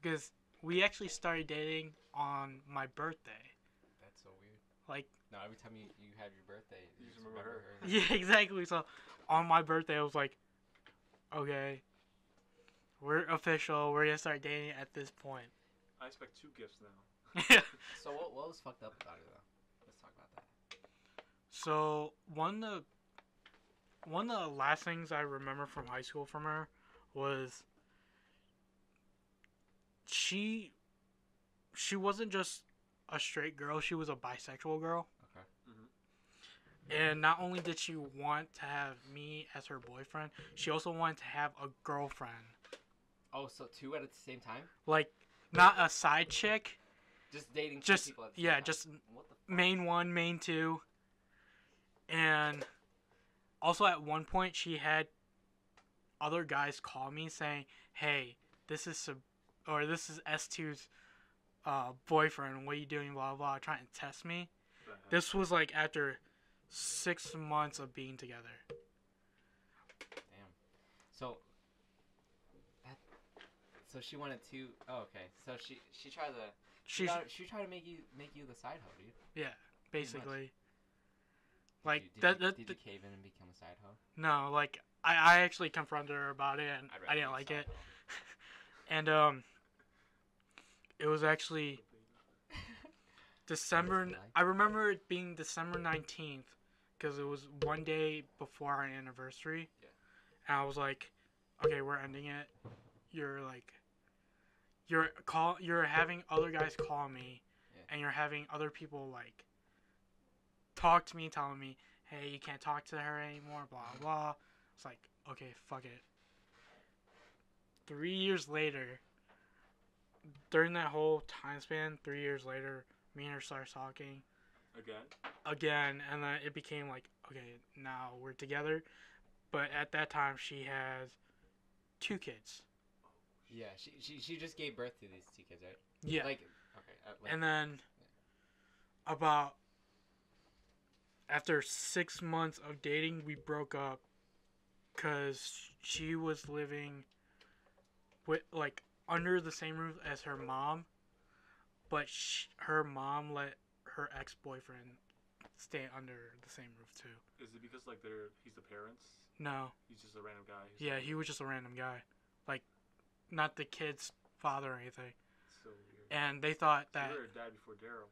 because we actually started dating on my birthday. That's so weird. Like. No, every time you have your birthday, you just remember her. Yeah, exactly. So on my birthday, I was like, okay, we're official. We're gonna start dating at this point. I expect 2 gifts now. Yeah. So what was fucked up about it though? Let's talk about that. So one of the last things I remember from high school from her was she wasn't just a straight girl. She was a bisexual girl. Okay. And not only did she want to have me as her boyfriend, she also wanted to have a girlfriend. Oh, so 2 at the same time? Like, not a side chick. Just dating 2 Just, people at the same yeah, time? just What the fuck? main 1, main 2. And also at one point, she had other guys call me saying, hey, this is S2's boyfriend. What are you doing? Blah, blah, blah. Trying to test me. This was like after 6 months of being together. Damn. So she wanted to. Oh, okay. So she tried to. She tried to make you the side hoe, dude. Yeah, basically. Like Did you cave in and become a side hoe? No, like I actually confronted her about it, and I didn't like it. And it was actually December. I remember it being December 19th, because it was one day before our anniversary. Yeah. And I was like, okay, we're ending it. You're having other guys call me, and you're having other people like talk to me, telling me, hey, you can't talk to her anymore, blah blah. It's like, okay, fuck it. 3 years later, during that whole time span, 3 years later, me and her started talking again, and then it became like, okay, now we're together. But at that time, she has 2 kids. Yeah, she just gave birth to these 2 kids, right? Yeah. Okay. And then after 6 months of dating, we broke up because she was living with under the same roof as her mom, but her mom let her ex-boyfriend stay under the same roof too. Is it because he's the parents? No. He's just a random guy. Yeah, he was just a random guy, not the kid's father or anything. So weird. And they thought that. You were a dad before Daryl.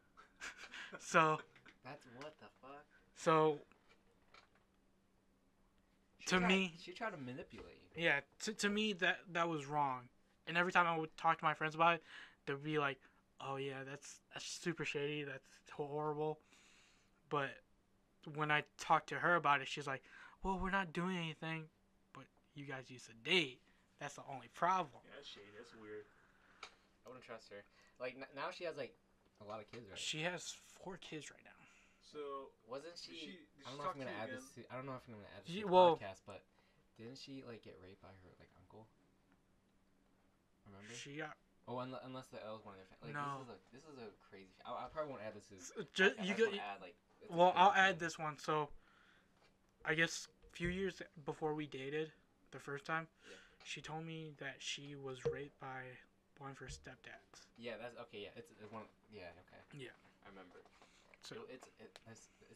So. That's what the fuck. So. She tried to manipulate you. Yeah, to me that was wrong, and every time I would talk to my friends about it, they'd be like, "Oh yeah, that's super shady. That's horrible." But when I talked to her about it, she's like, "Well, we're not doing anything, but you guys used to date. That's the only problem." Yeah, that's shady. That's weird. I wouldn't trust her. Now she has a lot of kids, right? She has 4 kids right now. So wasn't she? Did I don't she know if talk I'm gonna to you add again? this. I don't know if I'm gonna add this to the Well- podcast, but didn't she get raped by her uncle? Remember? She got Oh, unless the L is one of their family. Like, No. This is a crazy. I probably won't add this to. Just, you go. Add, like, I'll add this one. So, I guess a few years before we dated, the first time, she told me that she was raped by one of her stepdads. Yeah, that's okay. Yeah, it's one. Yeah, okay. Yeah. I remember. So it's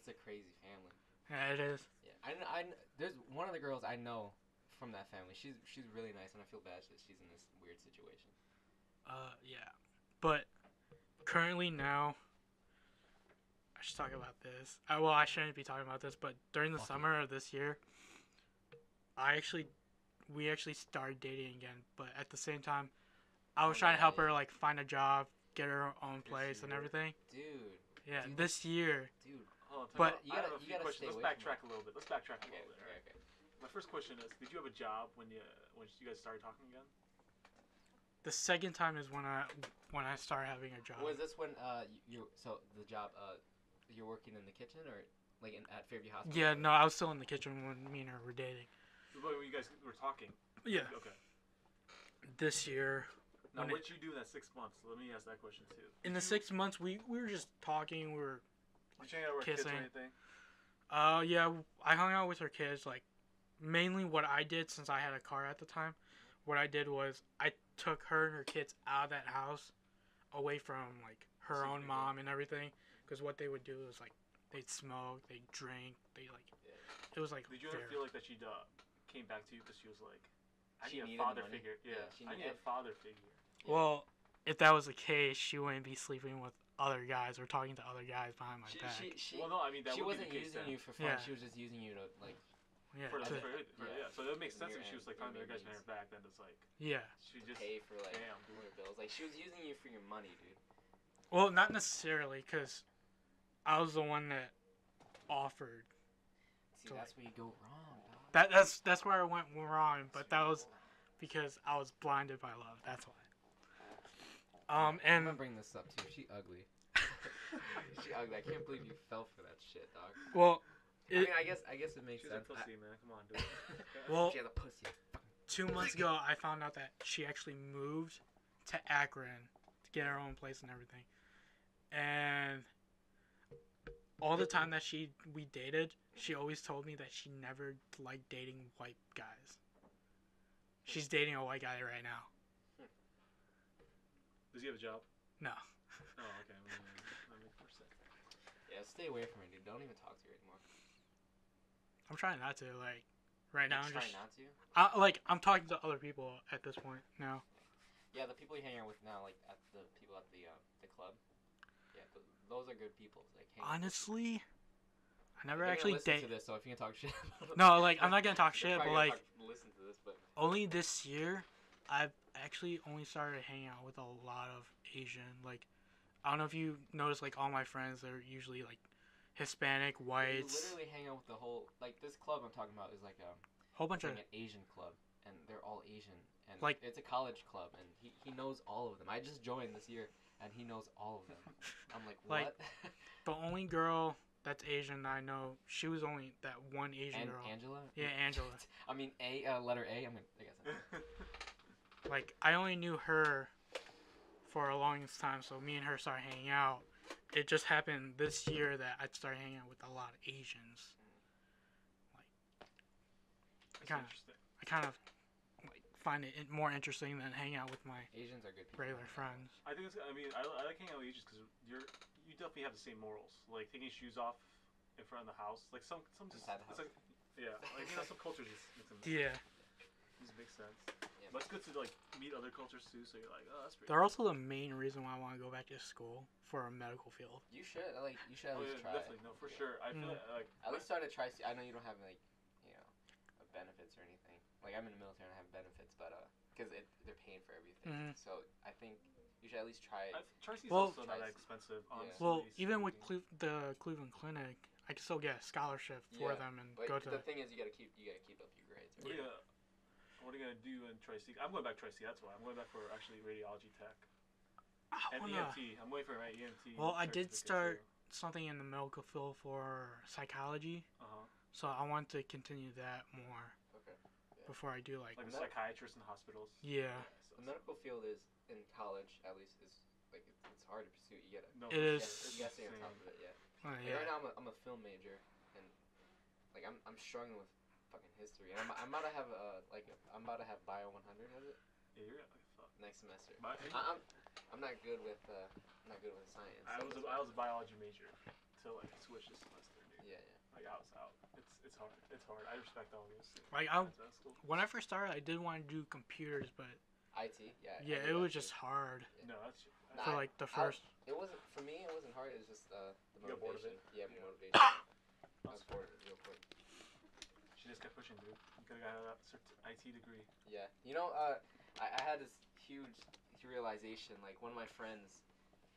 a crazy family. Yeah, it is. Yeah, I there's one of the girls I know from that family. She's really nice, and I feel bad that she's in this weird situation. Yeah, but currently now, I should talk about this. I shouldn't be talking about this, but during the summer of this year, we actually started dating again. But at the same time, I was trying to help her like find a job, get her own place, and everything. Dude. Yeah, this year. Dude. But you gotta questions. Let's backtrack a little bit. Okay. My first question is: did you have a job when you guys started talking again? The second time is when I started having a job. Was this when so the job you're working in the kitchen or like at Fairview Hospital? Yeah, no, I was still in the kitchen when me and her were dating. When you guys were talking. Yeah. Okay. This year. Now, what did you do in that 6 months? Let me ask that question too. In the 6 months, we were just talking. We were Did you hang out with kids or anything? Yeah, I hung out with her kids. Like, mainly what I did, since I had a car at the time, what I did was I took her and her kids out of that house, away from like her own mom and everything. Because what they would do is like they'd smoke, they'd drink, it was like. Did you ever feel like that she came back to you because she was like, I need a father figure. Yeah, I need a father figure. Yeah. Well, if that was the case, she wouldn't be sleeping with other guys or talking to other guys behind my back. Well, no, I mean that she would wasn't be the case using then. you for fun. Yeah. She was just using you to like. Yeah. So that makes sense if she was like talking to other guys behind her back. Then it's like. Yeah. She just pay for like your bills. Like she was using you for your money, dude. Well, not necessarily, cause I was the one that offered. See, that's where you go wrong, dog. That's where I went wrong, but that was because I was blinded by love. That's why. I'm gonna bring this up too. She ugly. She ugly. I can't believe you fell for that shit, dog. Well, I guess it makes sense. She's a pussy, man. Come on, dude. Well, she has a pussy. 2 months ago, I found out that she actually moved to Akron to get her own place and everything, and all the time that we dated, she always told me that she never liked dating white guys. She's dating a white guy right now. Does he have a job? No. Oh, okay. That makes more sense. Yeah, stay away from her, dude. Don't even talk to her anymore. I'm trying not to. Like, right now, I'm just. Trying not to? I'm talking to other people at this point now. Yeah, the people you hang out with now, like at the people at the club. Yeah, those are good people. Like, honestly, I never actually dated. To this, so if you can talk shit. No, like I'm not gonna talk shit, but like. Listen to this, but. Only this year, I've actually only started hanging out with a lot of Asian. Like, I don't know if you notice, like all my friends, they're usually like Hispanic, whites. You literally hang out with the whole like this club I'm talking about is like a whole bunch of an Asian club, and they're all Asian, and like it's a college club, and he knows all of them. I just joined this year, and he knows all of them. I'm like, what? Like, the only girl that's Asian I know, she was only that one Asian girl. Angela? Yeah, Angela. I mean, letter A. I guess. Like, I only knew her for a long time, so me and her started hanging out. It just happened this year that I started hanging out with a lot of Asians. Like, I kind of like find it more interesting than hanging out with my Asians are good people. Regular friends. I think I like hanging out with Asians because you definitely have the same morals. Like taking shoes off in front of the house. Like some just inside the house. Like, yeah, like some cultures just yeah. This makes sense. Yeah, but it's good to like meet other cultures too. So you're like, oh, that's pretty. They're also the main reason why I want to go back to school for a medical field. You should at least try. Definitely, no, for sure. I feel like at least start to try. I know you don't have like benefits or anything. Like I'm in the military and I have benefits, but because they're paying for everything. So I think you should at least try it. Tri-C's also not that expensive, honestly. Well, even with the Cleveland Clinic, I can still get a scholarship for them and go to. The thing is, you gotta keep up your grades. Right? What are you gonna do in Tri-C? I'm going back Tri-C. That's why I'm going back for actually radiology tech. And EMT. I'm waiting for my EMT. Well, I did start something in the medical field for psychology. So I want to continue that more. Okay. Yeah. before I do like the psychiatrists in hospitals. Yeah. The medical field is in college at least is like it's hard to pursue. You gotta. It is. You gotta stay on top of it. Yeah. Like right now I'm a film major and like I'm struggling with fucking history and I'm about to have I'm about to have Bio 100. Was it? Yeah, you're like fuck. Next semester. I'm not good with science. I was a biology major till like switch this semester, dude. Yeah. Like I was out. It's hard. It's hard. I respect all this. Like when I first started, I did want to do computers, but IT, yeah. Yeah, it was just hard. Yeah. No, that's for like the first. It wasn't for me. It wasn't hard. It was just the motivation. Yeah, motivation. I was bored of it real quick. She just kept pushing, dude. You could have got an IT degree. Yeah, I had this huge realization. Like one of my friends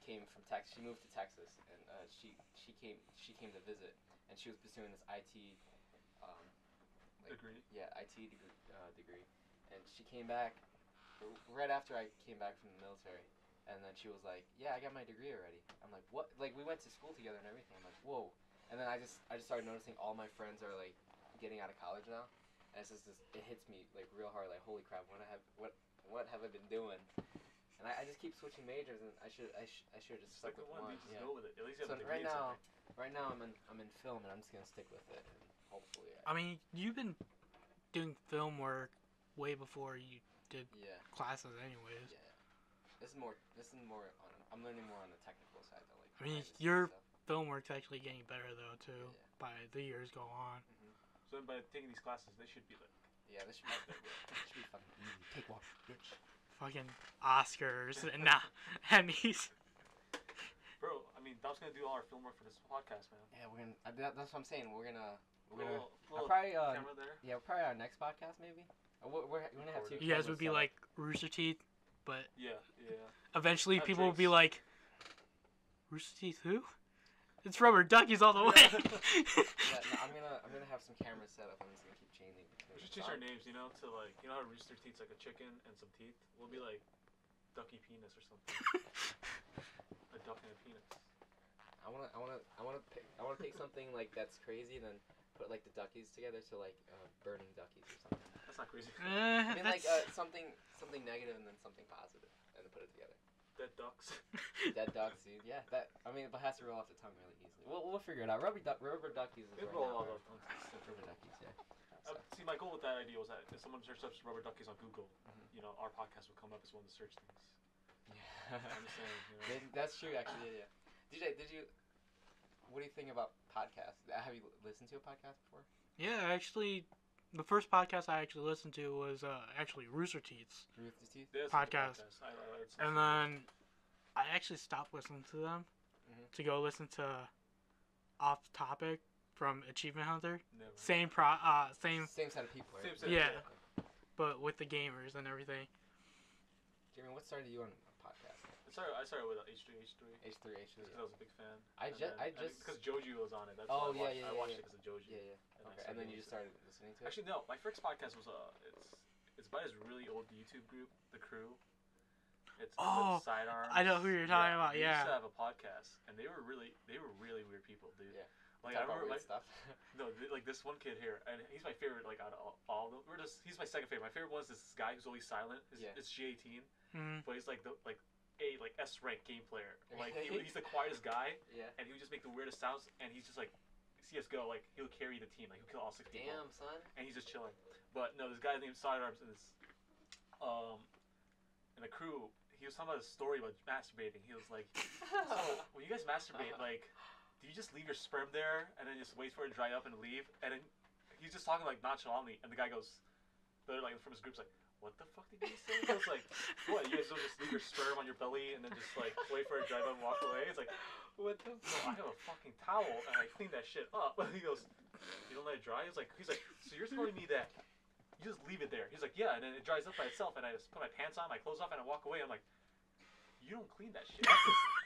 came from Texas. She moved to Texas, and she came to visit, and she was pursuing this IT degree. Yeah, IT degree, and she came back right after I came back from the military, and then she was like, "Yeah, I got my degree already." I'm like, "What?" Like we went to school together and everything. I'm like, "Whoa!" And then I just started noticing all my friends are like getting out of college now, and it's just it hits me like real hard. Like, holy crap! What have I been doing? And I just keep switching majors, and I should just stick with one. Yeah. Go with it. At least you have a right degree now I'm in film, and I'm just gonna stick with it, and hopefully. I mean, you've been doing film work way before you did classes, anyways. Yeah. This is more on. I'm learning more on the technical side, though. Like. I mean, your film work's actually getting better though too. Yeah. By the years go on. Mm-hmm. So by taking these classes, they should be like. Yeah, this should be fucking easy. Take one, bitch. Fucking Oscars and Emmys. Bro, I mean, that was gonna do all our film work for this podcast, man. Yeah, we're gonna. That's what I'm saying. We're gonna. Probably. Camera there. Yeah, probably our next podcast maybe. We're gonna have 2. You guys would be like Rooster Teeth, but. Yeah. Eventually, people will be like, Rooster Teeth who? It's Rubber Duckies all the way. Yeah, no, I'm gonna have some cameras set up. I'm just gonna keep changing. We should change our names, to like, how Rooster Teeth's like a chicken and some teeth. We'll be like Ducky Penis or something. A duck and a penis. I wanna pick something like that's crazy, and then put like the Duckies together to like burning Duckies or something. That's not crazy. I mean like something negative and then something positive, and then put it together. Dead ducks. Dead ducks, dude. Yeah, it has to roll off the tongue really easily. We'll figure it out. Rubber Duckies is roll off the tongue. Rubber Duckies, yeah. See, my goal with that idea was that if someone searched up Rubber Duckies on Google, our podcast would come up as one of the search things. Yeah. I'm just saying, That's true, actually. Yeah. Did you? What do you think about podcasts? Have you listened to a podcast before? Yeah, actually, the first podcast I actually listened to was actually Rooster Teeth's podcast. And then I actually stopped listening to them to go listen to Off Topic from Achievement Hunter. Never. Same set of people, right? Yeah, but with the gamers and everything. Jeremy, what started you on a podcast? I started with H3. H3. Because I was a big fan. I just because Joju was on it. That's why I watched it because of Joju. Yeah. Okay. And then you just started listening to it. Actually, no. My first podcast was it's by this really old YouTube group, The Crew. It's Sidearms. I know who you're talking about. They used to have a podcast, and they were really weird people, dude. Yeah. Like I remember stuff. No, like this one kid here, and he's my favorite. Like out of all of them, he's my second favorite. My favorite one is this guy who's always silent. It's G18, but he's like a S rank game player. Like he's the quietest guy. Yeah. And he would just make the weirdest sounds, and he's just like CS:GO. Like he'll carry the team. Like he'll kill all 6 people. Damn, son. And he's just chilling. But no, this guy named Sidearms is in The Crew. He was talking about a story about masturbating. He was like, so when you guys masturbate, like, do you just leave your sperm there and then just wait for it to dry up and leave? And then he's just talking like nonchalantly, and the guy goes, from his group's like, what the fuck did you say? I was like, what? You guys don't just leave your sperm on your belly and then just like wait for it to dry up and walk away? It's like, what the fuck? I have a fucking towel and I clean that shit up. He goes, you don't let it dry? He's like, so you're telling me that you just leave it there? He's like, yeah, and then it dries up by itself, and I just put my pants on, my clothes off, and I walk away. I'm like, you don't clean that shit.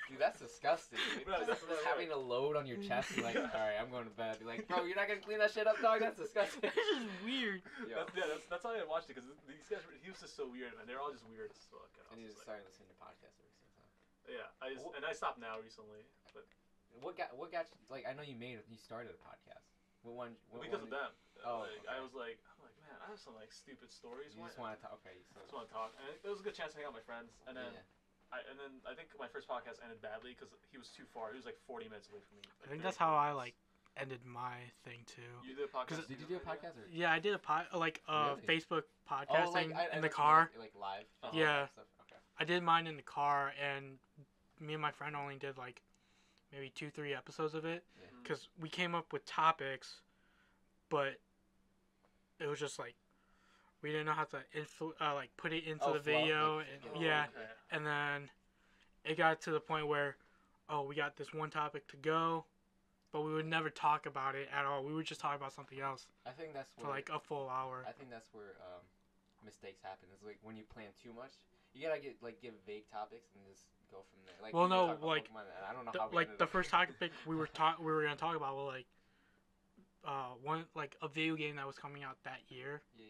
Dude, that's disgusting, dude. Just having a load on your chest, and like, alright, I'm going to bed. Be like, bro, you're not gonna clean that shit up, dog? That's disgusting. This is weird. That's how I watched it, because these guys, he was just so weird, and they're all just weird as fuck. And you just started listening to podcasts ever since, huh? Yeah, I stopped now recently, but... What got you, like, I know you started a podcast. Because of them. Oh, like, okay. I'm like, man, I have some like stupid stories. You just want to talk. Okay. So. I just want to talk, and it was a good chance to hang out with my friends. And then, I think my first podcast ended badly because he was too far. He was like 40 minutes away from me. I think that's how I like ended my thing too. You did a podcast? Did you do a podcast? Or? Yeah, I did a really? Facebook podcasting in the car. Like live. Yeah. Stuff. Okay. I did mine in the car, and me and my friend only did like maybe 2-3 episodes of it because we came up with topics, but it was just like we didn't know how to put it into the video, and then it got to the point where we got this one topic to go, but we would never talk about it at all. We would just talk about something else. I think that's for like a full hour. I think that's where mistakes happen. It's like when you plan too much, you gotta give vague topics and just go from there. Like, well, no, like Pokemon, I don't know how the first topic we were gonna talk about was like a video game that was coming out that year. Yeah.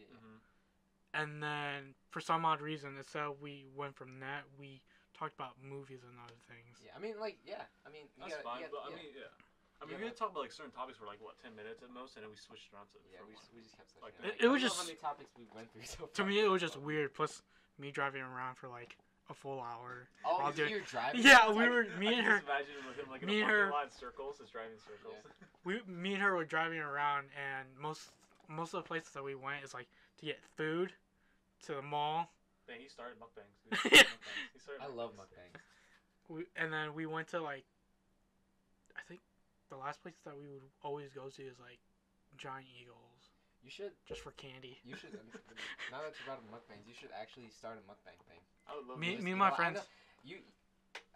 And then for some odd reason, instead we went from that, we talked about movies and other things. Yeah, I mean, that's fine. I mean, we did talk about like certain topics for like 10 minutes at most, and then we switched around to. Yeah, we just kept like it was just how many topics we went through so far. To me, it was just weird. Plus, me driving around for like a full hour. Oh, you were driving? Yeah, we were. Me and her. Imagine with him like in a parking lot in circles, just driving circles. Yeah. Me and her were driving around, and most of the places that we went is like to get food, to the mall. Man, he started mukbangs. Dude. I love mukbangs. And then we went to like, I think the last place that we would always go to is like Giant Eagles. You should just for candy. You should. Now that you brought up mukbangs, you should actually start a mukbang thing. I would love me and my friends.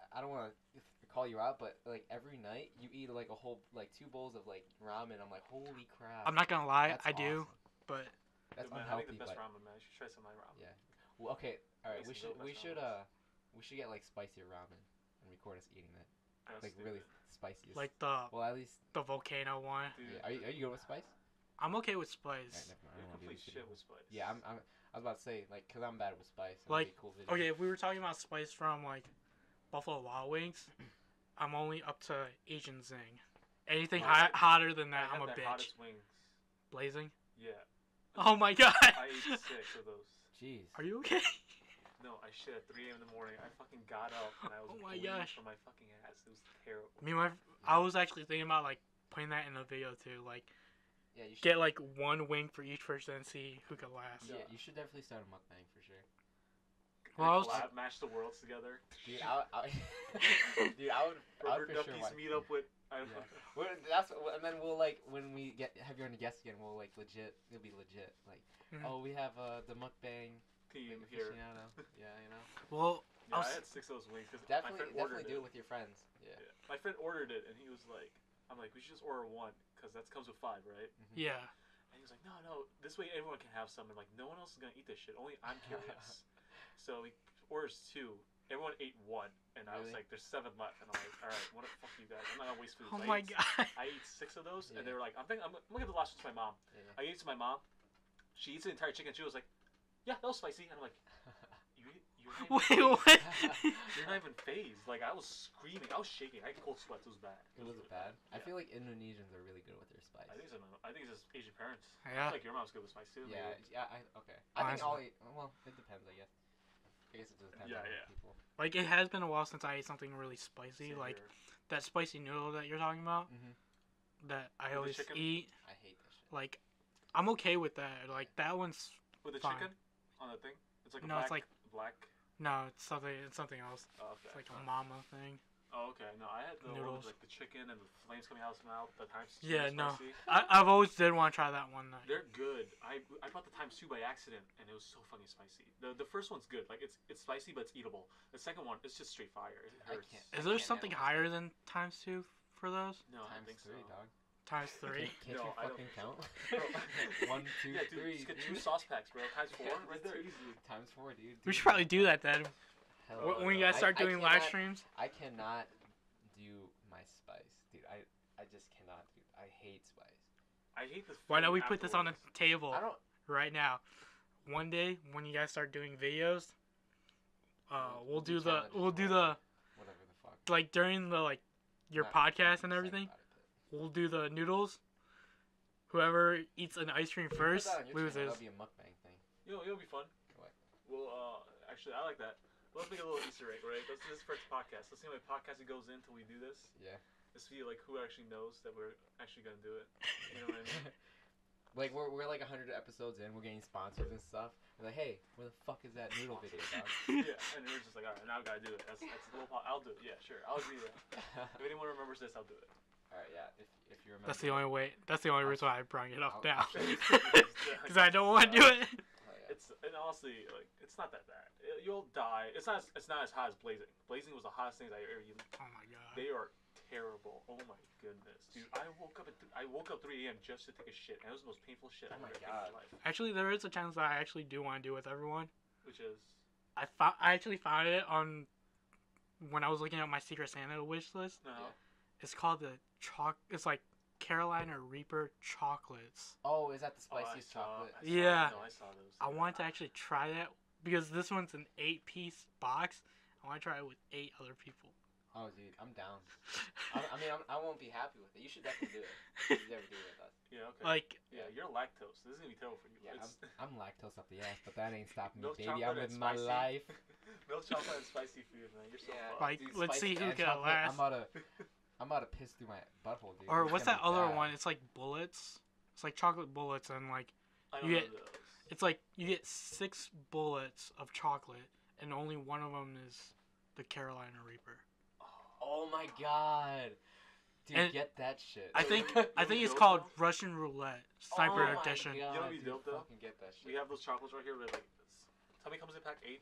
I don't want to call you out, but like every night you eat like a whole 2 bowls of like ramen. I'm like, holy crap. I'm not gonna lie, that's I awesome. do, but that's man, unhealthy. I make the best ramen, man. You should try some of my ramen. Yeah. Well, okay. All right. We should get like spicier ramen and record us eating that. Like really spicy. Like at least the volcano one. Yeah. Are you good with spice? I'm okay with spice. You're complete shit with spice. Yeah, I was about to say cause I'm bad with spice. Like, okay, if we were talking about spice from like Buffalo Wild Wings, I'm only up to Asian Zing. Anything hotter than that, I'm a bitch. Hottest wings. Blazing? Yeah. Oh my god. I ate 6 of those. Jeez. Are you okay? No, I shit at 3 a.m. in the morning. I fucking got up and I was bleeding from my fucking ass. It was terrible. I was actually thinking about like putting that in the video too. Like, yeah, you should get like 1 wing for each person and see who can last. Yeah, you should definitely start a mukbang for sure. Well, mash the worlds together. Dude, I would for Duckies sure meet up with. And then we'll like when we have you on a guest again, we'll like legit. It'll be legit. Like, oh, we have the mukbang team here. Yeah, you know. Well, I had 6 of those wings because definitely do it with your friends. Yeah. My friend ordered it and he was like, I'm like, we should just order 1 because that comes with 5, right? Mm-hmm. Yeah. And he was like, no, this way everyone can have some. And like, no one else is gonna eat this shit. Only I'm curious. So he orders 2. Everyone ate 1, and I was like, "There's 7 left," and I'm like, "All right, what the fuck, you guys? I'm not gonna waste food." Oh my god! I ate 6 of those, and they were like, "I'm gonna give the last one to my mom." Yeah. I gave it to my mom. She eats the entire chicken. She was like, "Yeah, that was spicy," and I'm like, Wait, what? You're not even phased. Like, I was screaming. I was shaking. I had cold sweats. It was bad. It was bad? Yeah. I feel like Indonesians are really good with their spice. I think it's just Asian parents. Yeah. I feel like your mom's good with spice too. Yeah, okay. I think well, it depends, I guess. I guess it just depends on people. Like, it has been a while since I ate something really spicy. Same like, here. That spicy noodle that you're talking about. Mm-hmm. That I always eat. I hate that shit. Like, I'm okay with that. Like, that one's with the fine. chicken on the thing? It's like black. No, it's something else. Oh, okay. It's like a mama thing. Oh, okay. No, I had the one with like the chicken and the flames coming out of his mouth. The times 2 Yeah, no. Spicy. I've always did want to try that one night. They're good. I bought the times 2 by accident, and it was so fucking spicy. The first one's good. Like, it's spicy, but it's eatable. The second one, it's just straight fire. It hurts. Is there something higher than times 2 for those? No, I think so. Dog. Times 3. Can't you fucking count? 1, 2, 3. Just get 2 sauce packs, bro. Times 4, right there, easy. Times 4, dude. We should probably do that then. When you guys start doing live streams. I cannot do my spice, dude. I just cannot, dude. I hate spice. I hate the. Why don't we put this on the table right now? One day when you guys start doing videos, we'll do the whatever the fuck. Like during the your podcast and everything. We'll do the noodles, whoever eats an ice cream first loses. That'll be a mukbang thing. It'll be fun. What? Well, actually, I like that. Let's make a little Easter egg, right? This is first podcast. Let's see how many podcasts it goes in until we do this. Yeah. Let's see like who actually knows that we're actually gonna do it. You know what I mean? Like we're like 100 episodes in, we're getting sponsors and stuff. We're like, hey, where the fuck is that noodle video, dog? Yeah, and we're just like, all right, now I gotta do it. That's a little. I'll do it. Yeah, sure, I'll do that. If anyone remembers this, I'll do it. All right, yeah. If you remember. That's the only way. That's the only reason why I brought it up now. Because Because I don't want to do it. And honestly, like, it's not that bad. You'll die. It's not as hot as Blazing. Blazing was the hottest thing I ever eaten. Oh my god. They are terrible. Oh my goodness, dude! I woke up 3 a.m. just to take a shit, and it was the most painful shit I've ever taken in my life. Actually, there is a challenge that I actually do want to do with everyone. Which is? I actually found it on when I was looking at my Secret Santa wish list. Uh-huh. It's called the It's like Carolina Reaper chocolates. Oh, is that the spiciest chocolate? Yeah. I saw those. I want to actually try that because this one's an 8-piece box. I want to try it with 8 other people. Oh, dude, I'm down. I won't be happy with it. You should definitely do it. You should never do it with us. Yeah, okay. Like, yeah, you're lactose. This is gonna be terrible for you. Yeah, I'm lactose up the ass, but that ain't stopping me, Milk baby. I'm living my life. Milk chocolate and spicy food, man. You're so fun. Like, dude, let's see who can chocolate, last. I'm about to piss through my butthole, dude. Or It's what's gonna that be other bad. one? It's like bullets. It's like chocolate bullets and like I don't you know get. those. It's like you get 6 bullets of chocolate, and only one of them is the Carolina Reaper. Oh my god. Dude, And get that shit. I think it's called Russian Roulette Sniper oh Edition. My god, You know what would be dude, dope, though? fucking get that shit. We have those chocolates right here. Where like, how many comes in pack? 8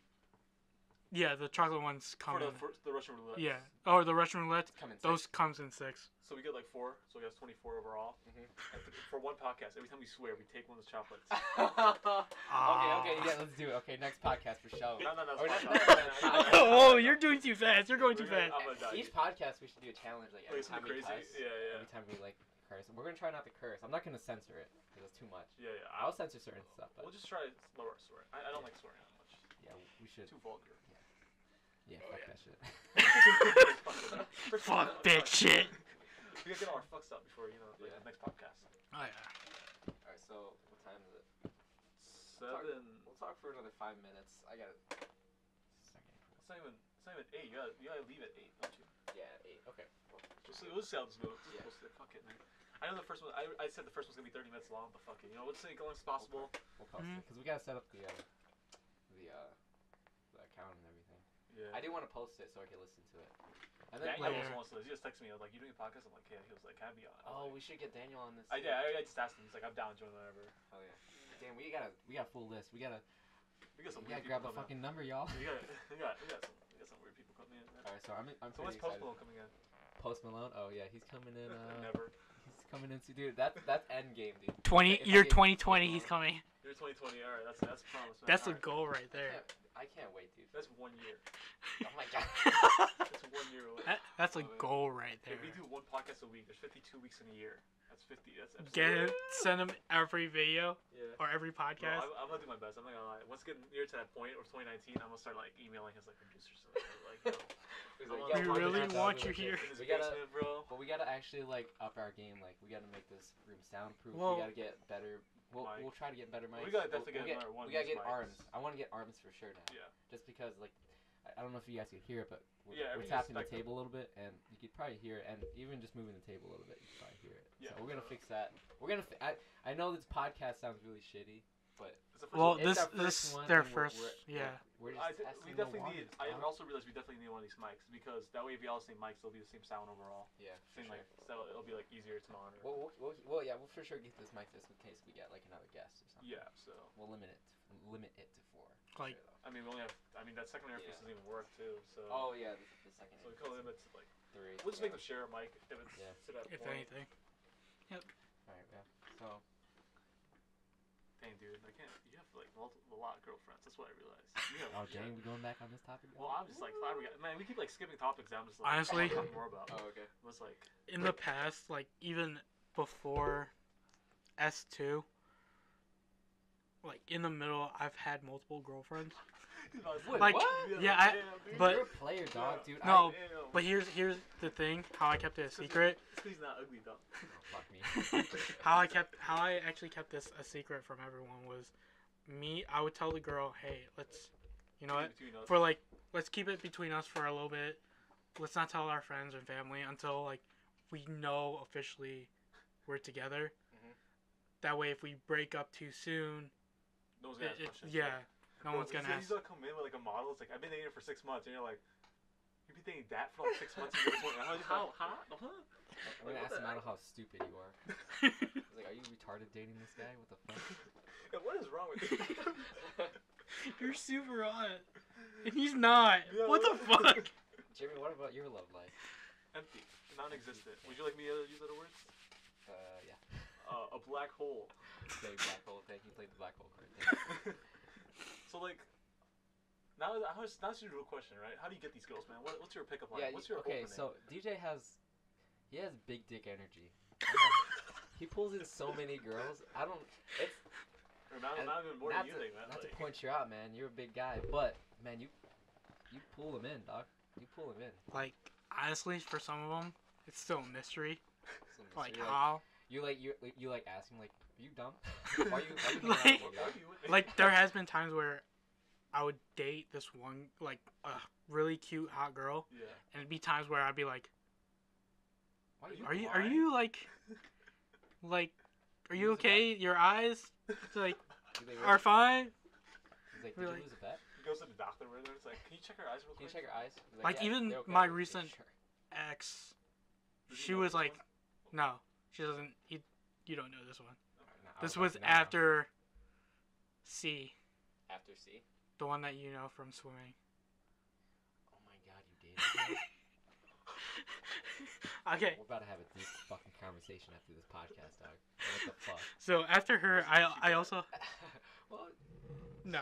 Yeah, the chocolate ones come in. for the Russian roulette. Yeah. Oh, the Russian roulette. Come in Those 6. comes in 6. So we get like 4. So we have 24 overall. Mhm. And for one podcast, every time we swear, we take one of those chocolates. Okay, yeah, let's do it. Okay, next podcast for sure. No. Or not- Oh, you're doing too fast. You're going too We're fast. gonna- I'm gonna die. Each podcast we should do a challenge like every Like, time we something cuss. crazy. Yeah. Every time we like curse. We're gonna try not to curse. I'm not gonna censor it because it's too much. Yeah. I'll censor certain stuff, but We'll just try lower swearing. I don't like swearing that much. yeah, we should. Too vulgar. Yeah, Oh, fuck yeah. that shit. Fuck that shit. We gotta get all our fucks out before the next podcast. Oh yeah. Alright, so what time is it? 7. We'll talk for another 5 minutes. I gotta. It's not even 8. You gotta leave at 8, don't you? Yeah, 8. Okay. We'll just see how this goes. Yeah. Fuck it, man. I know the first one. I said the first one's gonna be 30 minutes long, but fuck it. Let's say go as possible. We'll post it because we gotta set up the account and everything. Yeah. I do want to post it so I can listen to it. And then Daniel also wants to. He just texted me. I was like, "You doing a podcast?" I'm like, "Yeah." He was like, "Can I be on?" Oh, we should get Daniel on this. I just asked him. He's like, "I'm down, join whatever." Oh yeah. Damn, we got a full list. We gotta some grab weird the people fucking number, y'all. We got some weird people coming in. Man. Alright, so I'm So when's pretty Post excited. Malone coming in? Post Malone? Oh yeah, he's coming in. Never. He's coming in. Dude, that's end game, dude. Year 2020, he's coming. Year 2020. All right, that's a promise. Man. That's a All right. goal right there. I can't wait, dude. That's 1 year. Oh my god. That's 1 year away. That's a Oh, man. goal right there. If we do one podcast a week, there's 52 weeks in a year. That's 50. That's episode. Get him, send him every video Yeah. or every Bro, podcast. I'm gonna do my best. I'm not gonna lie. Once getting near to that point, or 2019, I'm gonna start like emailing his like producers. He's like, "Yeah, we podcast really sounds want you good." here. In his We gotta- basement, bro. But we gotta actually like up our game. Like we gotta make this room soundproof. Well- We gotta get better. Mic. We'll try to get better mics. We gotta definitely we'll get another one of We gotta these get mics. arms. I want to get arms for sure now. Yeah. Just because like I don't know if you guys could hear it, but we're everything's tapping the spectrum. table a little bit, and you could probably hear it. And even just moving the table a little bit, you could probably hear it. Yeah. So we're gonna fix that. We're gonna. I know this podcast sounds really shitty, but It's the first Well, one. it's this our first this one, their and we're- first, we're- yeah. We're just we testing the definitely need. waters, I dog. also realized we definitely need one of these mics because that way, if we all have the same mics, it'll be the same sound overall. Yeah. for Same sure. so it'll be like easier to monitor. Well, yeah, we'll for sure get this mic just in case we get like another guest or something. Yeah. So We'll limit it to 4. Like- I mean, we only have. I mean, that second interface doesn't even work too. So. Oh yeah, the second. So we can limit to like. 3. We'll just make them share a mic if it's Yeah. to that If point. anything. All right, yeah. So Dang, dude, I can't. You have like a lot of girlfriends. That's what I realized. You have, oh dang, we going back on this topic? Well, I'm just like flabbergasted. Man, we keep like skipping topics. I'm just like Honestly- talking more about. Oh okay. It was like. In the past, like even before S2, like in the middle, I've had multiple girlfriends. Wait, like, what? yeah, but you're a player, dog, dude. No, but here's the thing. How I kept it a secret. He's not ugly, dog. Oh, fuck me. how I actually kept this a secret from everyone was, me. I would tell the girl, hey, let's, you know what, for like, let's keep it between us for a little bit. Let's not tell our friends and family until like we know officially we're together. Mm-hmm. That way, if we break up too soon, no one's gonna ask questions. Yeah. No one's gonna ask. He's gonna come in with like a model. It's like, I've been dating her for 6 months, and you're like, you've been dating that for like 6 months. And you're just like, how? I'm gonna ask the model how stupid you are. I was like, are you retarded dating this guy? What the fuck? Yeah, what is wrong with you? You're super hot, and he's not. Yeah, what the fuck? Jimmy, what about your love life? Empty, non-existent. Would you like me to use other words? Yeah. A black hole. Play black hole. Thank you. Played the black hole card. So like, now that's a real question, right? How do you get these girls, man? What's your pickup line? What's your opening? So DJ has big dick energy. He pulls in so many girls. It's not even more than you think, man. Not to point you out, man. You're a big guy, but man, you pull them in, dog. You pull them in. Like, honestly, for some of them, it's still a mystery. Like how? You like asking like, are you dumb? Why are you like there has been times where I would date this one like a really cute hot girl. Yeah. And it'd be times where I'd be like, are you like are you okay? Your eyes like are fine. He's like, did you lose a bet? He goes to the doctor where it's like, can you check her eyes real quick? Can you check her eyes? Like yeah, even my recent ex, she was like, no, she doesn't. You don't know this one. No, this was after C. After C? The one that you know from swimming. Oh my god, you dated her? Okay. We're about to have a deep fucking conversation after this podcast, dog. What the fuck? So after her, I also... Well, no.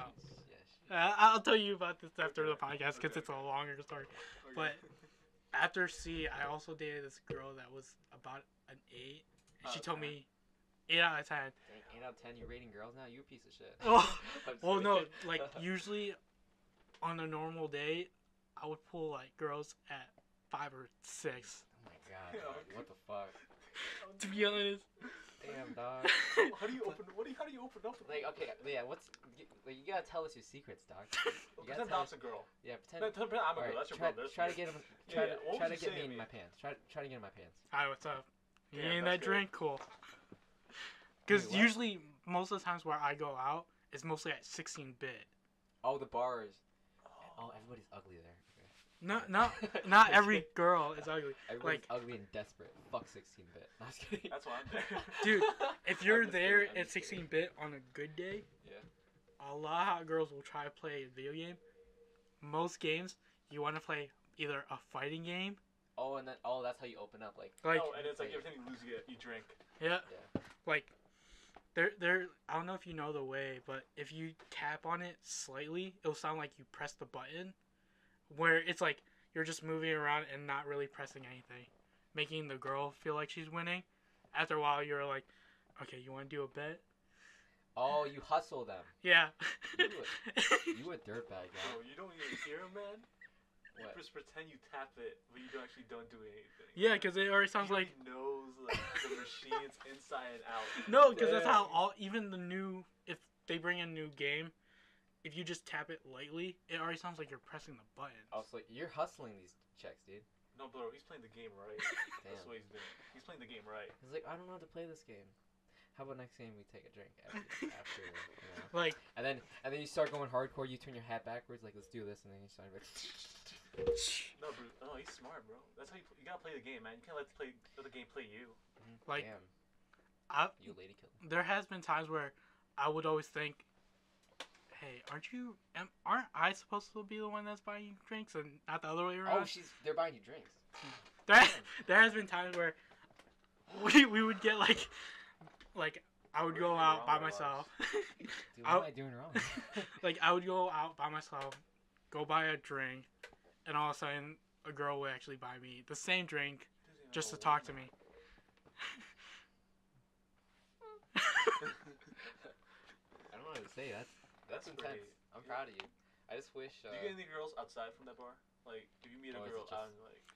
I'll tell you about this after the podcast because it's a longer story. Okay. But after C, I also dated this girl that was about an 8. And she told me 8 out of 10. 8 out of 10, you're rating girls now? You a piece of shit. Oh, well, no. Like, usually on a normal day, I would pull, like, girls at 5 or 6. Oh, my God. Dog. What the fuck? To be honest. Damn, dog. How do you open up? Like, okay, yeah, you gotta tell us your secrets, dog. Pretend I'm a girl. Yeah, pretend I'm a girl. That's your brother. Try to get him. Try to get me in my pants. Try to get in my pants. Hi, what's up? You ain't that drink? Cool. Because usually, most of the times where I go out, it's mostly at 16-bit. Oh, the bars. Oh, everybody's ugly there. Not every girl is ugly. Everybody's ugly and desperate. Fuck 16-bit. No, I was kidding. That's why I'm there. Dude, if you're there at 16-bit on a good day, a lot of hot girls will try to play a video game. Most games, you want to play either a fighting game. Oh, and then that's how you open up, like. And it's like everything you lose, you drink. Yeah. Like, there. I don't know if you know the way, but if you tap on it slightly, it'll sound like you press the button. Where it's like you're just moving around and not really pressing anything, making the girl feel like she's winning. After a while, you're like, okay, you want to do a bet? Oh, you hustle them. Yeah. You a dirtbag, guy. Oh, you don't even hear him, man? What? You just pretend you tap it, but you don't do anything. Yeah, because it already sounds like... He knows like, the machine's inside and out. No, because that's how even the new... If they bring in a new game... If you just tap it lightly, it already sounds like you're pressing the button. Oh, so you're hustling these checks, dude. No, bro, he's playing the game right. That's what he's doing. He's playing the game right. He's like, I don't know how to play this game. How about next game we take a drink after you know. Like, and then you start going hardcore. You turn your hat backwards, like let's do this, and then you start like. No, bro. Oh, he's smart, bro. That's how you gotta play the game, man. You can't let the game play you. Mm-hmm. Like, damn. You lady killer. There has been times where I would always think, hey, aren't I supposed to be the one that's buying you drinks and not the other way around? Oh, they're buying you drinks. There has been times where we would get like I would go out by myself. Dude, what am I doing wrong? Like I would go out by myself, go buy a drink, and all of a sudden a girl would actually buy me the same drink just to talk to me. I don't wanted to say. That's intense. Pretty, I'm proud of you. I just wish. Do you get any girls outside from that bar? Like, if you meet a girl out,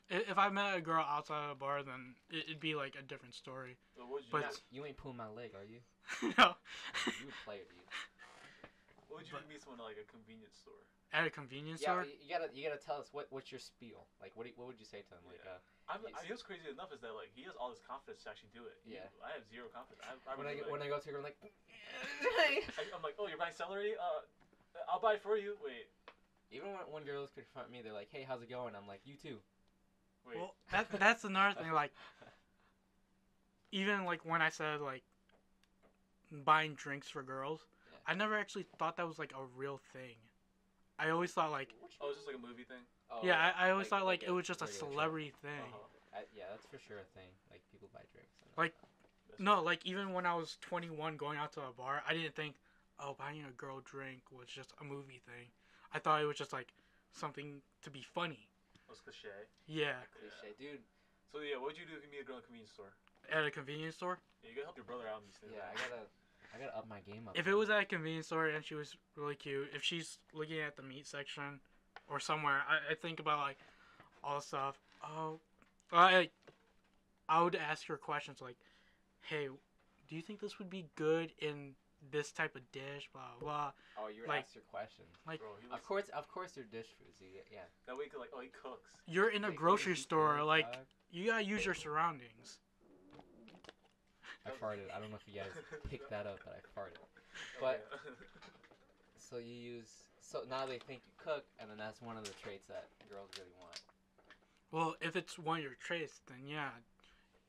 If I met a girl outside of a bar, then it'd be like a different story. But you ain't pulling my leg, are you? No. You a player, dude. What would you meet someone at like a convenience store? At a convenience store? Yeah, you gotta tell us what's your spiel. Like, what would you say to him? Like, what's crazy enough is that like he has all this confidence to actually do it. Yeah. I have zero confidence. When I go to her, I'm like, I'm like, oh, you're buying celery? I'll buy it for you. Wait. Even when girls confront me, they're like, hey, how's it going? I'm like, you too. Wait. Well, that's another thing. Like, even like when I said like buying drinks for girls, I never actually thought that was like a real thing. I always thought like. Oh, it's just like a movie thing. Oh, yeah, I always thought like it was just a celebrity thing. Yeah, that's for sure a thing. Like people buy drinks. Like, no, like even when I was 21, going out to a bar, I didn't think, oh, buying a girl drink was just a movie thing. I thought it was just like something to be funny. It was cliche. Yeah. Cliche, dude. So yeah, what would you do if you meet a girl at a convenience store? At a convenience store? Yeah, you gotta help your brother out in these things. Yeah, I gotta up my game up. If it was at a convenience store and she was really cute, if she's looking at the meat section or somewhere, I think about like all the stuff. Oh, I would ask her questions like, hey, do you think this would be good in this type of dish, blah blah. Oh, you would like, ask your questions. Like, bro, of course, they're dish foods. Yeah. That way, you could like, oh, he cooks. You're in a grocery store, like, you gotta use your surroundings. I farted. I don't know if you guys picked that up, but I farted. But so you use. So now they think you cook, and then that's one of the traits that girls really want. Well, if it's one of your traits, then yeah.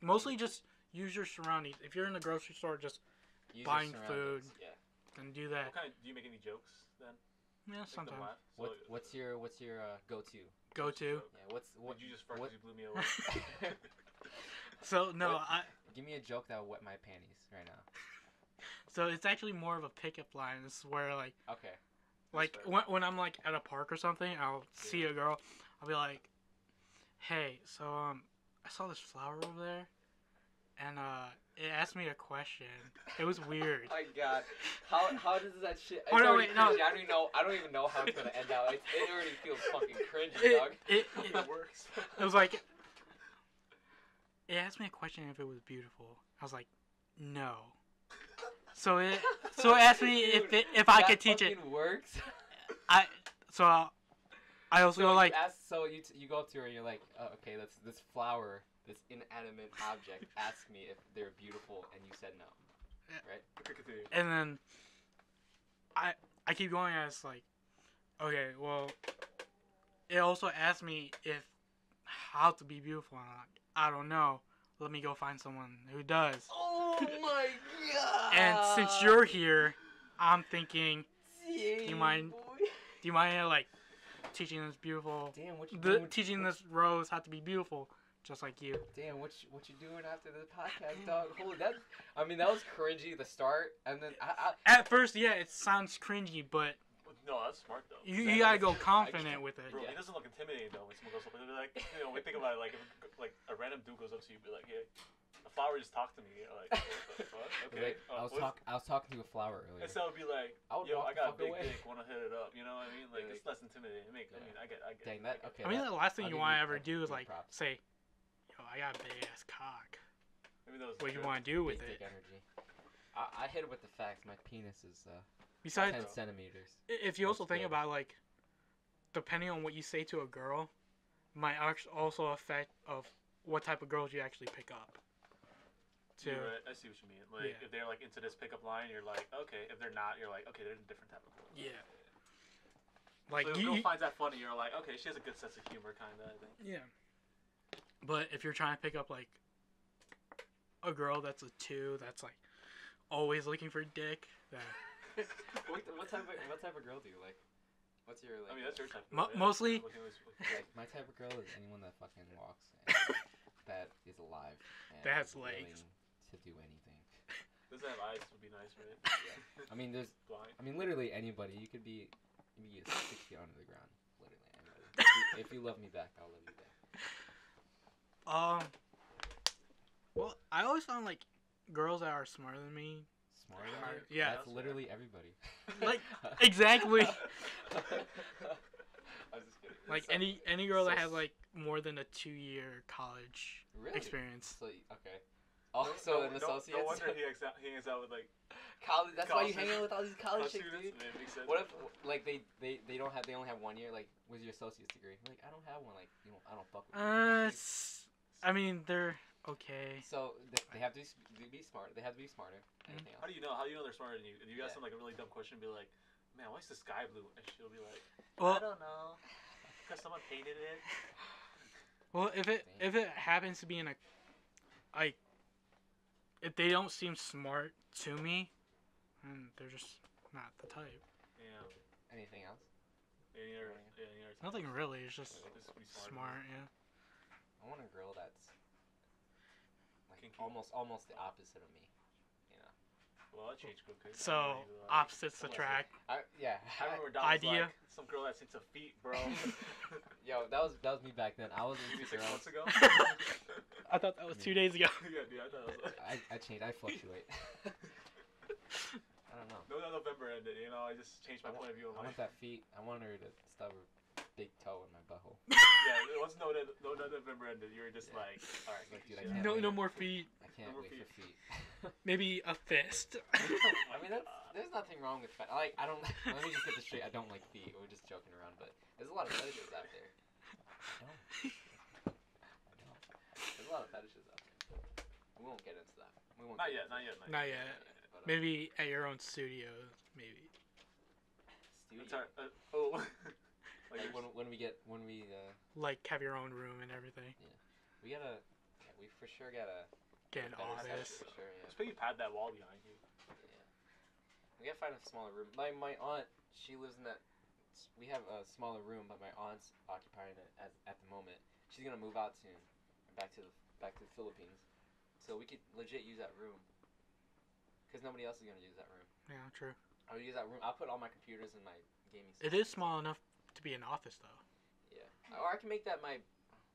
Mostly just use your surroundings. If you're in a grocery store, just buying food, then do that. Do you make any jokes then? Yeah, sometimes. What's your go-to? Go-to? Yeah. Did you just fart because you blew me away? So no, give me a joke that will wet my panties right now. So it's actually more of a pickup line. This is where like. Okay. Like when I'm like at a park or something, I'll see a girl. I'll be like, "Hey, so I saw this flower over there, and it asked me a question. It was weird." Oh my God, how does that shit? Oh no, wait, no. I don't even know how it's gonna end out. It already feels fucking cringy, dog. It works. It was like, it asked me a question if it was beautiful. I was like, no. So it asked me if I could teach it. Works. I also go like. You go up to her and you're like, oh, okay, this flower, this inanimate object, asked me if they're beautiful, and you said no, right? And then I keep going as like, okay, well, it also asked me how to be beautiful, and I'm like, I don't know. Let me go find someone who does. Oh my God! And since you're here, I'm thinking, do you mind like teaching this beautiful? Damn, what you doing? Teaching this rose how to be beautiful, just like you. Damn, what you doing after the podcast, dog? Holy, that was cringy. The start, and then At first, yeah, it sounds cringy, but. No, that's smart though. You gotta go confident with it. Bro, he doesn't look intimidating though when someone goes up and be like, we think about it like if like a random dude goes up to you, and be like, hey, a flower just talked to me. You're like, what the fuck? Okay. Like, I was talking to a flower earlier. And so it'd be like, yo, I got a big dick, wanna hit it up? You know what I mean? Like it's less intimidating. I get. Dang that. Okay. I mean, the last thing you want to ever do is like say, yo, I got a big ass cock. Maybe that was what you want to do with it? Energy. I hit it with the facts. My penis is. Besides 10 centimeters. If you also think about like, depending on what you say to a girl, might also affect of what type of girls you actually pick up. You're right. I see what you mean. Like if they're like into this pickup line, you're like, okay. If they're not, you're like, okay, they're a different type of girl. Yeah. Like so if a girl finds that funny, you're like, okay, she has a good sense of humor, kind of. I think. Yeah. But if you're trying to pick up like a girl that's a 2, that's like always looking for dick, then. what type of girl do you like? What's your like? I mean, that's your type. Mostly. Like my type of girl is anyone that fucking walks and that is alive and that has legs to do anything. Does have eyes would be nice, right? Yeah. I mean, literally anybody. You could be 6 feet under the ground. Literally anybody. If you love me back, I'll love you back. Well, I always found like girls that are smarter than me smarter than you? Yeah. That's literally everybody. Like, exactly. I was just kidding. Like, any girl that has, like, more than a 2-year college experience. So, okay. Oh, so an associate? No wonder he hangs out with, like... College. That's why you hang out with all these college chicks, students, dude. man, makes sense. What if, like, they only have 1 year? Like, what's your associate's degree? Like, I don't have one. Like, I don't fuck with you. I mean, they're okay. So they have to be smart. They have to be smarter. Anything else? How do you know they're smarter than you? If you ask them like a really dumb question, be like, "Man, why is the sky blue?" And she'll be like, "I don't know, because someone painted it." Well, if it happens to be in a, like, if they don't seem smart to me, then they're just not the type. Yeah. Anything else? Any other Nothing really. It's just smart. Yeah. I want a girl that's like almost the opposite of me. You know. Well, that changed quickly. So opposites attract. I remember Don was like, some girl that's into feet, bro. Yo, that was me back then. I was into 6 months ago. I thought that was 2 days ago. Yeah, dude, I thought it was like... I changed. I fluctuate. I don't know. No, November ended. You know, I just changed my point of view on life. I want that feet. I want her to stub her big toe in my butthole. Yeah, once no November ended, you were just like, all right, like, dude, I can't no more feet. I can't wait for feet. Maybe a fist. I mean, there's nothing wrong with I don't. Let me just get this straight. I don't like feet. We're just joking around, but there's a lot of fetishes out there. I don't. There's a lot of fetishes out there. We won't get into that. We won't. Not yet. But, maybe at your own studio, maybe. Studio. Like when we like have your own room and everything. Yeah, we for sure gotta get an office. For sure, yeah. Just maybe pad that wall behind you. Yeah, we gotta find a smaller room. My aunt, she lives in that. We have a smaller room, but my aunt's occupying it at the moment. She's gonna move out soon, back to the Philippines, so we could legit use that room. Cause nobody else is gonna use that room. Yeah, true. I'll use that room. I'll put all my computers and my gaming. It is small enough to be an office, though. Yeah, or I can make that my.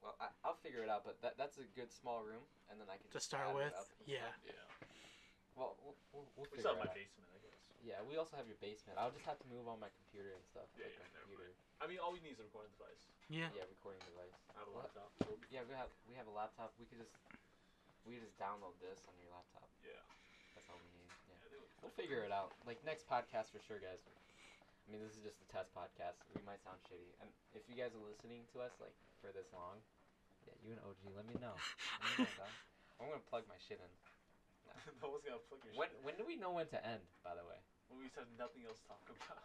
Well, I'll figure it out, but that's a good small room, and then I can to start with. Yeah. Yeah. Well, we'll we figure still have it my out. basement, I guess. Yeah, we also have your basement. I'll just have to move all my computer and stuff. Yeah, like my computer. I mean, all we need is a recording device. Yeah. Yeah, recording device. I have a laptop. Yeah, we have a laptop. We could just download this on your laptop. Yeah. That's all we need. Yeah. We'll figure it out. Like next podcast for sure, guys. I mean, this is just a test podcast. We might sound shitty, and if you guys are listening to us like for this long, yeah, you and OG, let me know. I'm gonna plug my shit in. No one's gonna plug your shit. When do we know when to end? By the way. When we just have nothing else to talk about.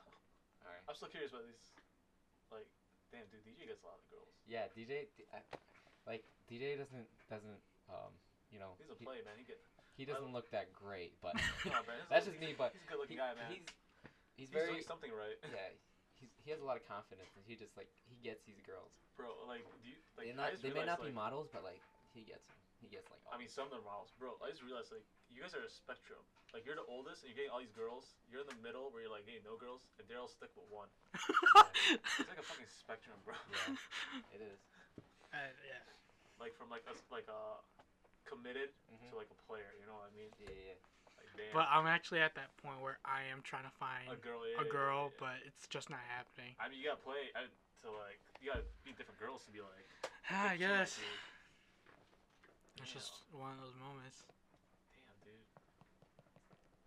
All right. I'm still curious about these. Like, damn, dude, DJ gets a lot of girls. Yeah, DJ doesn't you know. He's a play, man. He doesn't look that great, but no, man, that's just me. But he's a good-looking guy, man. He's very doing something right. Yeah, he has a lot of confidence, and he just he gets these girls. Bro, like, do you like? They may not be models, but like he gets them. He gets like. I mean, some of them are models, bro. I just realized like you guys are a spectrum. Like you're the oldest, and you're getting all these girls. You're in the middle where you're like getting no girls, and they're all stuck with one. It's like a fucking spectrum, bro. Yeah, it is. Yeah. Like from like committed to like a player. You know what I mean? Yeah. Like, damn. But I'm actually at that point where I am trying to find a girl, yeah. but it's just not happening. I mean, you gotta play to like you gotta beat different girls to be like. I guess. Like, it's just one of those moments. Damn, dude.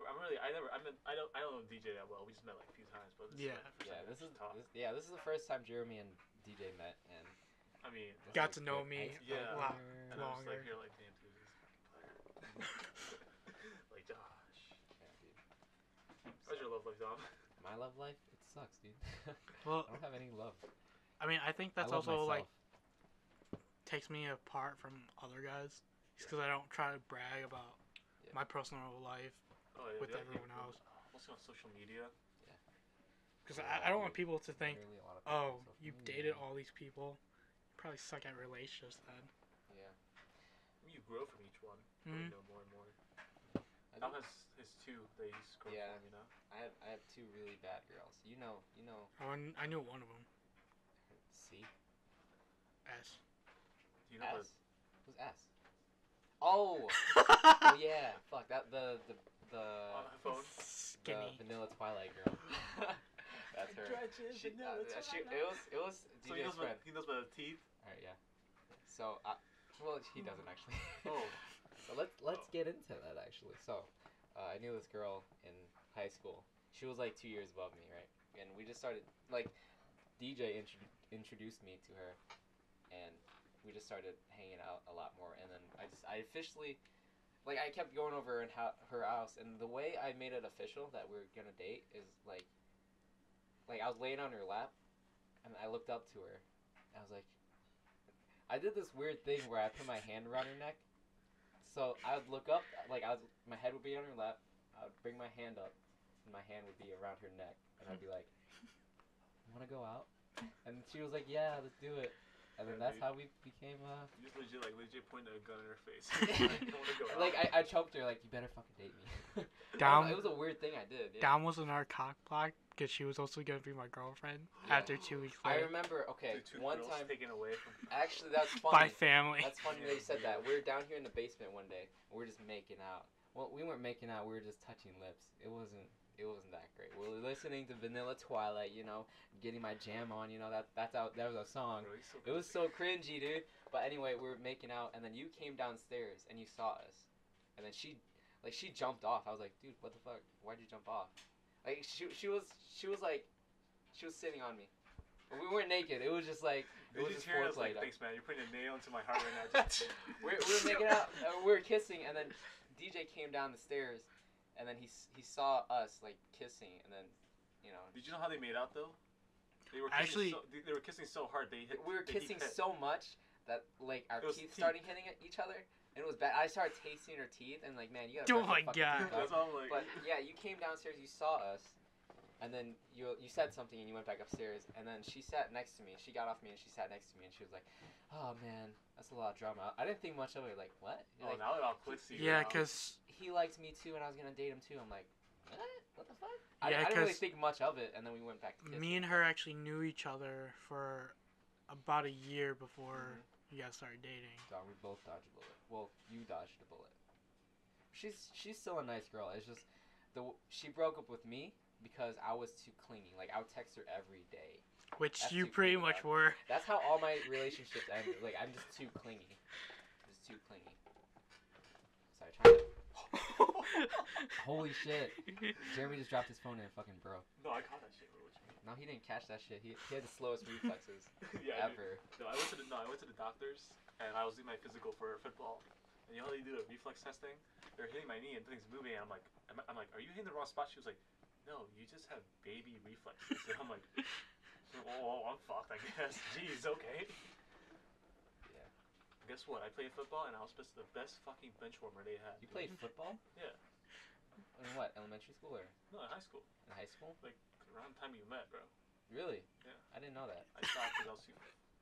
I don't know DJ that well. We just met like a few times, but this is the first time Jeremy and DJ met, and I mean, got to know me a lot and I was longer. like, you're like, damn, dude, this player. Like, Josh. Yeah, dude. How's your love life, Dom? My love life, it sucks, dude. Well, I don't have any love. I mean, I think that's I love also myself. like takes me apart from other guys, because I don't try to brag about my personal life with everyone else. Also on social media. Yeah. Because I don't want people to think, Literally a lot of oh, people, you've social dated media. all these people. You probably suck at relationships then. Yeah. I mean, you grow from each one. Mm-hmm. You know more and more. Dom has his two that he's grown from, you know? I have two really bad girls. You know. Oh, I knew one of them. C? S. Do you know S? Who's S? Oh! Oh yeah, fuck, that, the It was DJ's friend. He knows about the teeth. Alright, yeah. So, well, he doesn't actually. Oh. So let's get into that actually. So, I knew this girl in high school. She was like 2 years above me, right? And we just started like DJ introduced me to her, and we just started hanging out a lot more. And then I officially, like, I kept going over in her house, and the way I made it official that we were gonna date is like I was laying on her lap, and I looked up to her, and I was like, I did this weird thing where I put my hand around her neck. So I would look up, like my head would be on her lap. I would bring my hand up, and my hand would be around her neck, and I'd be like, "Want to go out?" And she was like, "Yeah, let's do it." And then that's how we became. You just legit pointed a gun in her face. Like I choked her, like, "You better fucking date me." Dom, it was a weird thing I did. Yeah. Dom was in our cock block because she was also gonna be my girlfriend after 2 weeks later. I remember. Okay, one time taken away from. Actually, that's funny. By family. That's funny they said that. We were down here in the basement one day. And we were just making out. Well, we weren't making out. We were just touching lips. It wasn't that great. We were listening to Vanilla Twilight, you know, getting my jam on, you know, that was a song. It was so cringy, dude. But anyway, we were making out, and then you came downstairs and you saw us, and then she jumped off. I was like, dude, what the fuck? Why'd you jump off? Like she was sitting on me. But we weren't naked. It was just like it was just foreplay. Like, thanks, man. You're putting a nail into my heart right now. we were making out. We were kissing, and then DJ came down the stairs. And then he saw us like kissing, and then, you know. Did you know how they made out though? They were kissing so hard we were kissing so much that like our teeth started hitting at each other, and it was bad. I started tasting her teeth, and like, man, you gotta. Oh my god. That's all I'm like. But yeah, you came downstairs, you saw us, and then you said something, and you went back upstairs, and then she sat next to me. She got off me, and she sat next to me, and she was like, "Oh man, that's a lot of drama." I didn't think much of it. Like, what? Oh, now it all clicks. Yeah, because he liked me too, and I was gonna date him too. I'm like, what the fuck? Yeah, I didn't really think much of it, and then we went back to kissing. Me and her actually knew each other for about a year before you guys started dating. So we both dodged a bullet. Well, you dodged a bullet. She's still a nice girl. It's just she broke up with me because I was too clingy. Like, I would text her every day. Which you pretty much were. That's how all my relationships ended. Like, I'm just too clingy. Just too clingy. Sorry, trying to... Holy shit. Jeremy just dropped his phone and it fucking broke. No, I caught that shit. What you mean? No, he didn't catch that shit. He had the slowest reflexes ever. No, I went to the doctors, and I was doing my physical for football. And you know how they do the reflex testing? They're hitting my knee and things moving, and I'm like, are you hitting the wrong spot? She was like, no, you just have baby reflexes. And I'm like, oh, I'm fucked, I guess. Jeez, okay. Yeah. Guess what? I played football, and I was the best fucking bench warmer they had. You played football? Yeah. In what? Elementary school or? No, in high school. In high school? Like, around the time you met, bro. Really? Yeah. I didn't know that. I stopped because I was too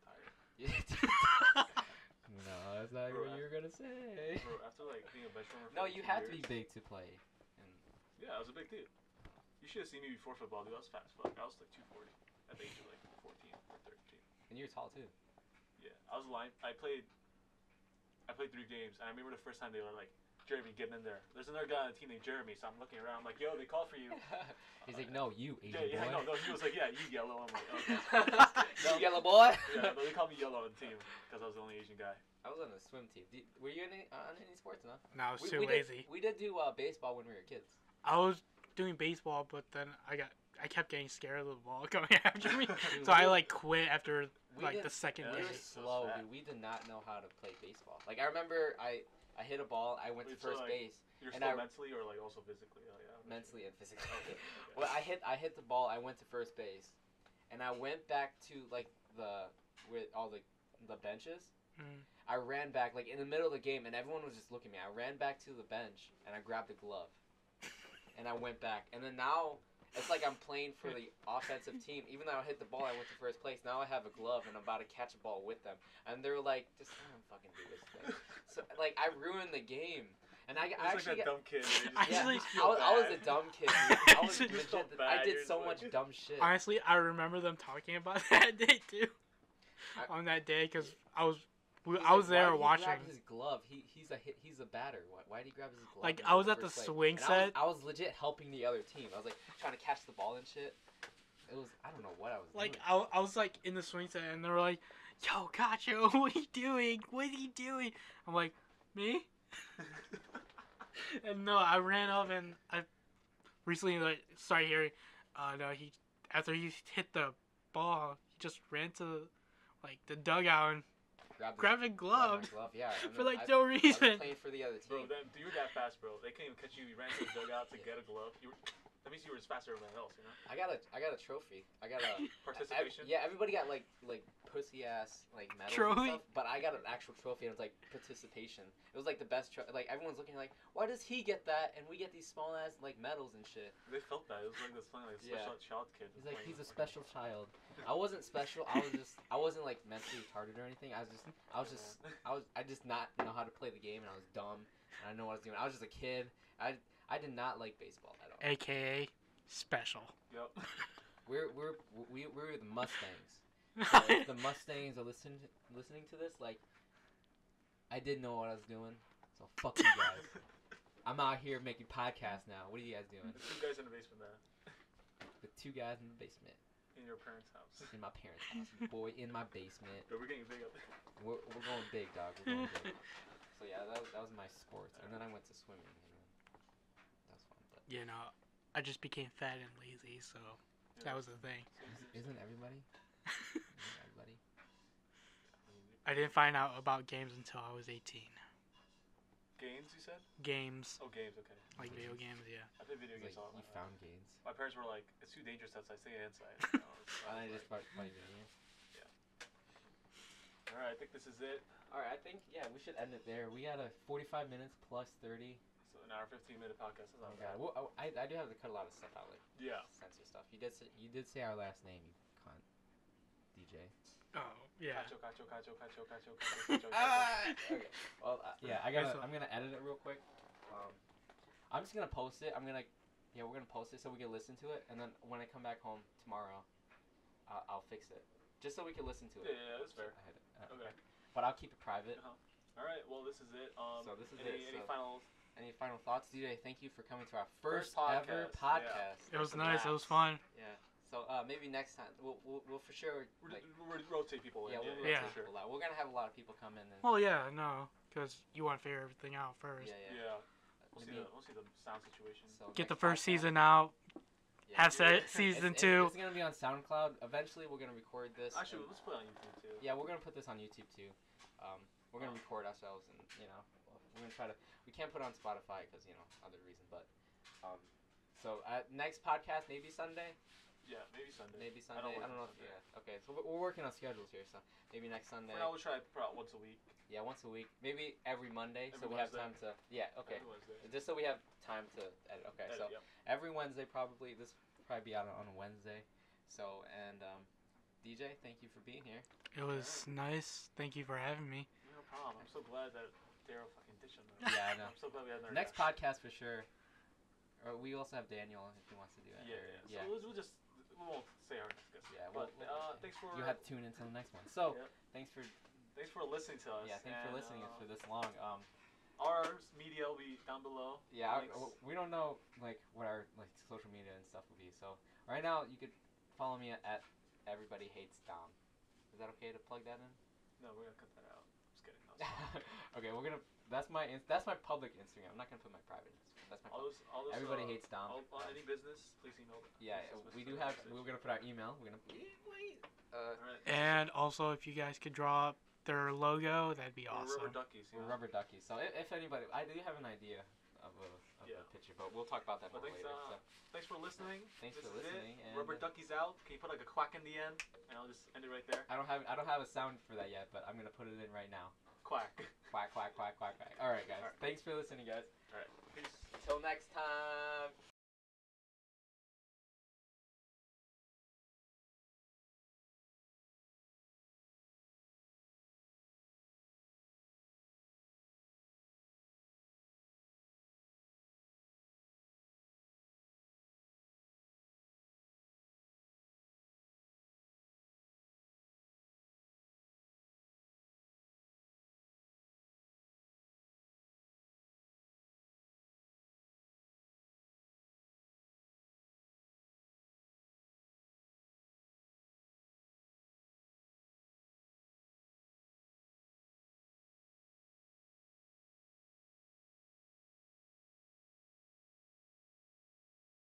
tired. No, that's not what you were gonna say. Bro, after like being a bench warmer for no, you had to be big to play. And yeah, I was a big dude. You should have seen me before football, dude. I was fat as fuck. I was like 240 at the age of like 14 or 13. And you're tall too. Yeah, I was line. I played 3 games, and I remember the first time they were like, Jeremy, get in there. There's another guy on the team named Jeremy, so I'm looking around. I'm like, yo, they called for you. He's like, no, you Asian boy. No, he was like, yeah, you yellow. I'm like, okay. You yellow boy? Yeah, no, they called me yellow on the team because I was the only Asian guy. I was on the swim team. Were you on any sports? No. No, I was too lazy. We did do baseball when we were kids. I was doing baseball, but then I kept getting scared of the ball coming after me, so I like quit after the second day. We were slow, dude. We did not know how to play baseball. Like, I remember I hit a ball. I went to first base. You're slow mentally or like also physically? Mentally and physically. Well, I hit the ball. I went to first base, and I went back to like with all the benches. I ran back like in the middle of the game, and everyone was just looking at me. I ran back to the bench and I grabbed a glove, and I went back. And then now it's like I'm playing for the offensive team. Even though I hit the ball, I went to first place. Now I have a glove and I'm about to catch a ball with them. And they're like, just let him fucking do this thing. So like I ruined the game. And I actually like that dumb kid. I was a dumb kid. Dude. I was legit. I did so much dumb shit. Honestly, I remember them talking about that day too. On that day, because I was there watching. Why did he grab his glove? He's a batter. Why did he grab his glove? Like I was at the swing set. I was legit helping the other team. I was like trying to catch the ball and shit. I don't know what I was like doing. I was like in the swing set and they were like, "Yo, Gacho, what are you doing? What are you doing?" I'm like, "Me?" And no, I ran up and I recently like started hearing, no, he after he hit the ball, he just ran to like the dugout and grabbed a glove. Yeah, for like no reason. I was playing for the other team. Bro, you were that fast, bro. They couldn't even catch you. You ran to the dugout to get a glove. That means you were just faster than everyone else, you know? I got a trophy. I got a participation. Yeah, everybody got like pussy ass like medals trophy? and stuff, but I got an actual trophy and it was like participation. It was like the best like everyone's looking like, why does he get that and we get these small ass like medals and shit. They felt that. It was like this thing like a special child kid. He's like he's a special child. I wasn't special. I wasn't like mentally retarded or anything. I just not know how to play the game and I was dumb and I didn't know what I was doing. I was just a kid. I did not like baseball at all. AKA special. Yep. We're the Mustangs. So if the Mustangs are listening to this, like, I didn't know what I was doing, so fuck you guys. I'm out here making podcasts now. What are you guys doing? The two guys in the basement there. The two guys in the basement. In your parents' house. In my parents' house. Boy, in my basement. Bro, we're getting big up there. We're going big, dog. We're going big. So yeah, that was my sports, and then I went to swimming. That was fun. But You know, I just became fat and lazy, so that was the thing. Isn't everybody? Everybody? I didn't find out about games until I was 18. Games, you said? Games. Oh, games, okay. Like video games, yeah. I played video games all You found games? My parents were like, it's too dangerous outside, stay inside. And I just played video games? Yeah. Alright, I think this is it. Alright, I think, we should end it there. We got a 45 minutes plus 30. So an hour, 15-minute podcast. That's not bad. Well, I do have to cut a lot of stuff out, like censor stuff. You did say our last name, you cunt. DJ. Oh, yeah. Kacho. Okay. Well, I'm gonna edit it real quick. I'm just gonna post it. we're gonna post it so we can listen to it, and then when I come back home tomorrow, I'll fix it, just so we can listen to it. Yeah, that's fair. Okay. But I'll keep it private. All right. Well, this is it. So this is Any final thoughts, DJ? Thank you for coming to our first podcast. ever podcast. Yeah. It was nice. It was fun. Yeah. So maybe next time we'll for sure we'll rotate people in. Yeah, we'll rotate people out. We're gonna have a lot of people come in. Well, yeah, no, because you want to figure everything out first. Yeah. We'll see the sound situation. So get the first season out. Yeah, have season 2. It's gonna be on SoundCloud. Eventually, we're gonna record this. Actually, let's put it on YouTube too. Yeah, we're gonna put this on YouTube too. We're gonna record ourselves, and we're gonna try to. We can't put it on Spotify because other reason, but so next podcast maybe Sunday. Yeah, maybe Sunday. I don't know. Okay, so we're working on schedules here, so maybe next Sunday. For now, we'll try to put out once a week. Yeah, once a week. Maybe every Monday, so we Wednesday. have time to. Yeah, okay. Just so we have time to edit. Okay, so every Wednesday probably. This will probably be out on a Wednesday. So and DJ, thank you for being here. It was nice. Thank you for having me. No problem. I'm so glad that Daryl fucking ditched him. Yeah, I know. I'm so glad we had next podcast for sure. Or we also have Daniel if he wants to do it. Yeah. So we won't say our next guest. Yeah. But thanks for. You have to tune into the next one. So thanks for listening to us. Yeah, thanks for listening for this long. Our media will be down below. Yeah, we don't know what our social media and stuff will be. So right now you could follow me at Everybody Hates Dom. Is that okay to plug that in? No, we're gonna cut that out. Just kidding. Okay, we're gonna. That's my public Instagram. I'm not gonna put my private Instagram. That's my. Everybody Hates Dom. Any business, please email. Yeah, we do have. We're gonna put our email. We're gonna. And also, if you guys could draw up their logo, that'd be awesome. We're Rubber Duckies. We're Rubber Duckies. So if anybody, I do have an idea of a picture, but we'll talk about that more later. Thanks for listening. Thanks for listening. And Rubber Duckies out. Can you put like a quack in the end, and I'll just end it right there. I don't have a sound for that yet, but I'm gonna put it in right now. Quack. Quack, quack, quack, quack, quack. All right, guys. Thanks for listening, guys. All right. Peace. Until next time.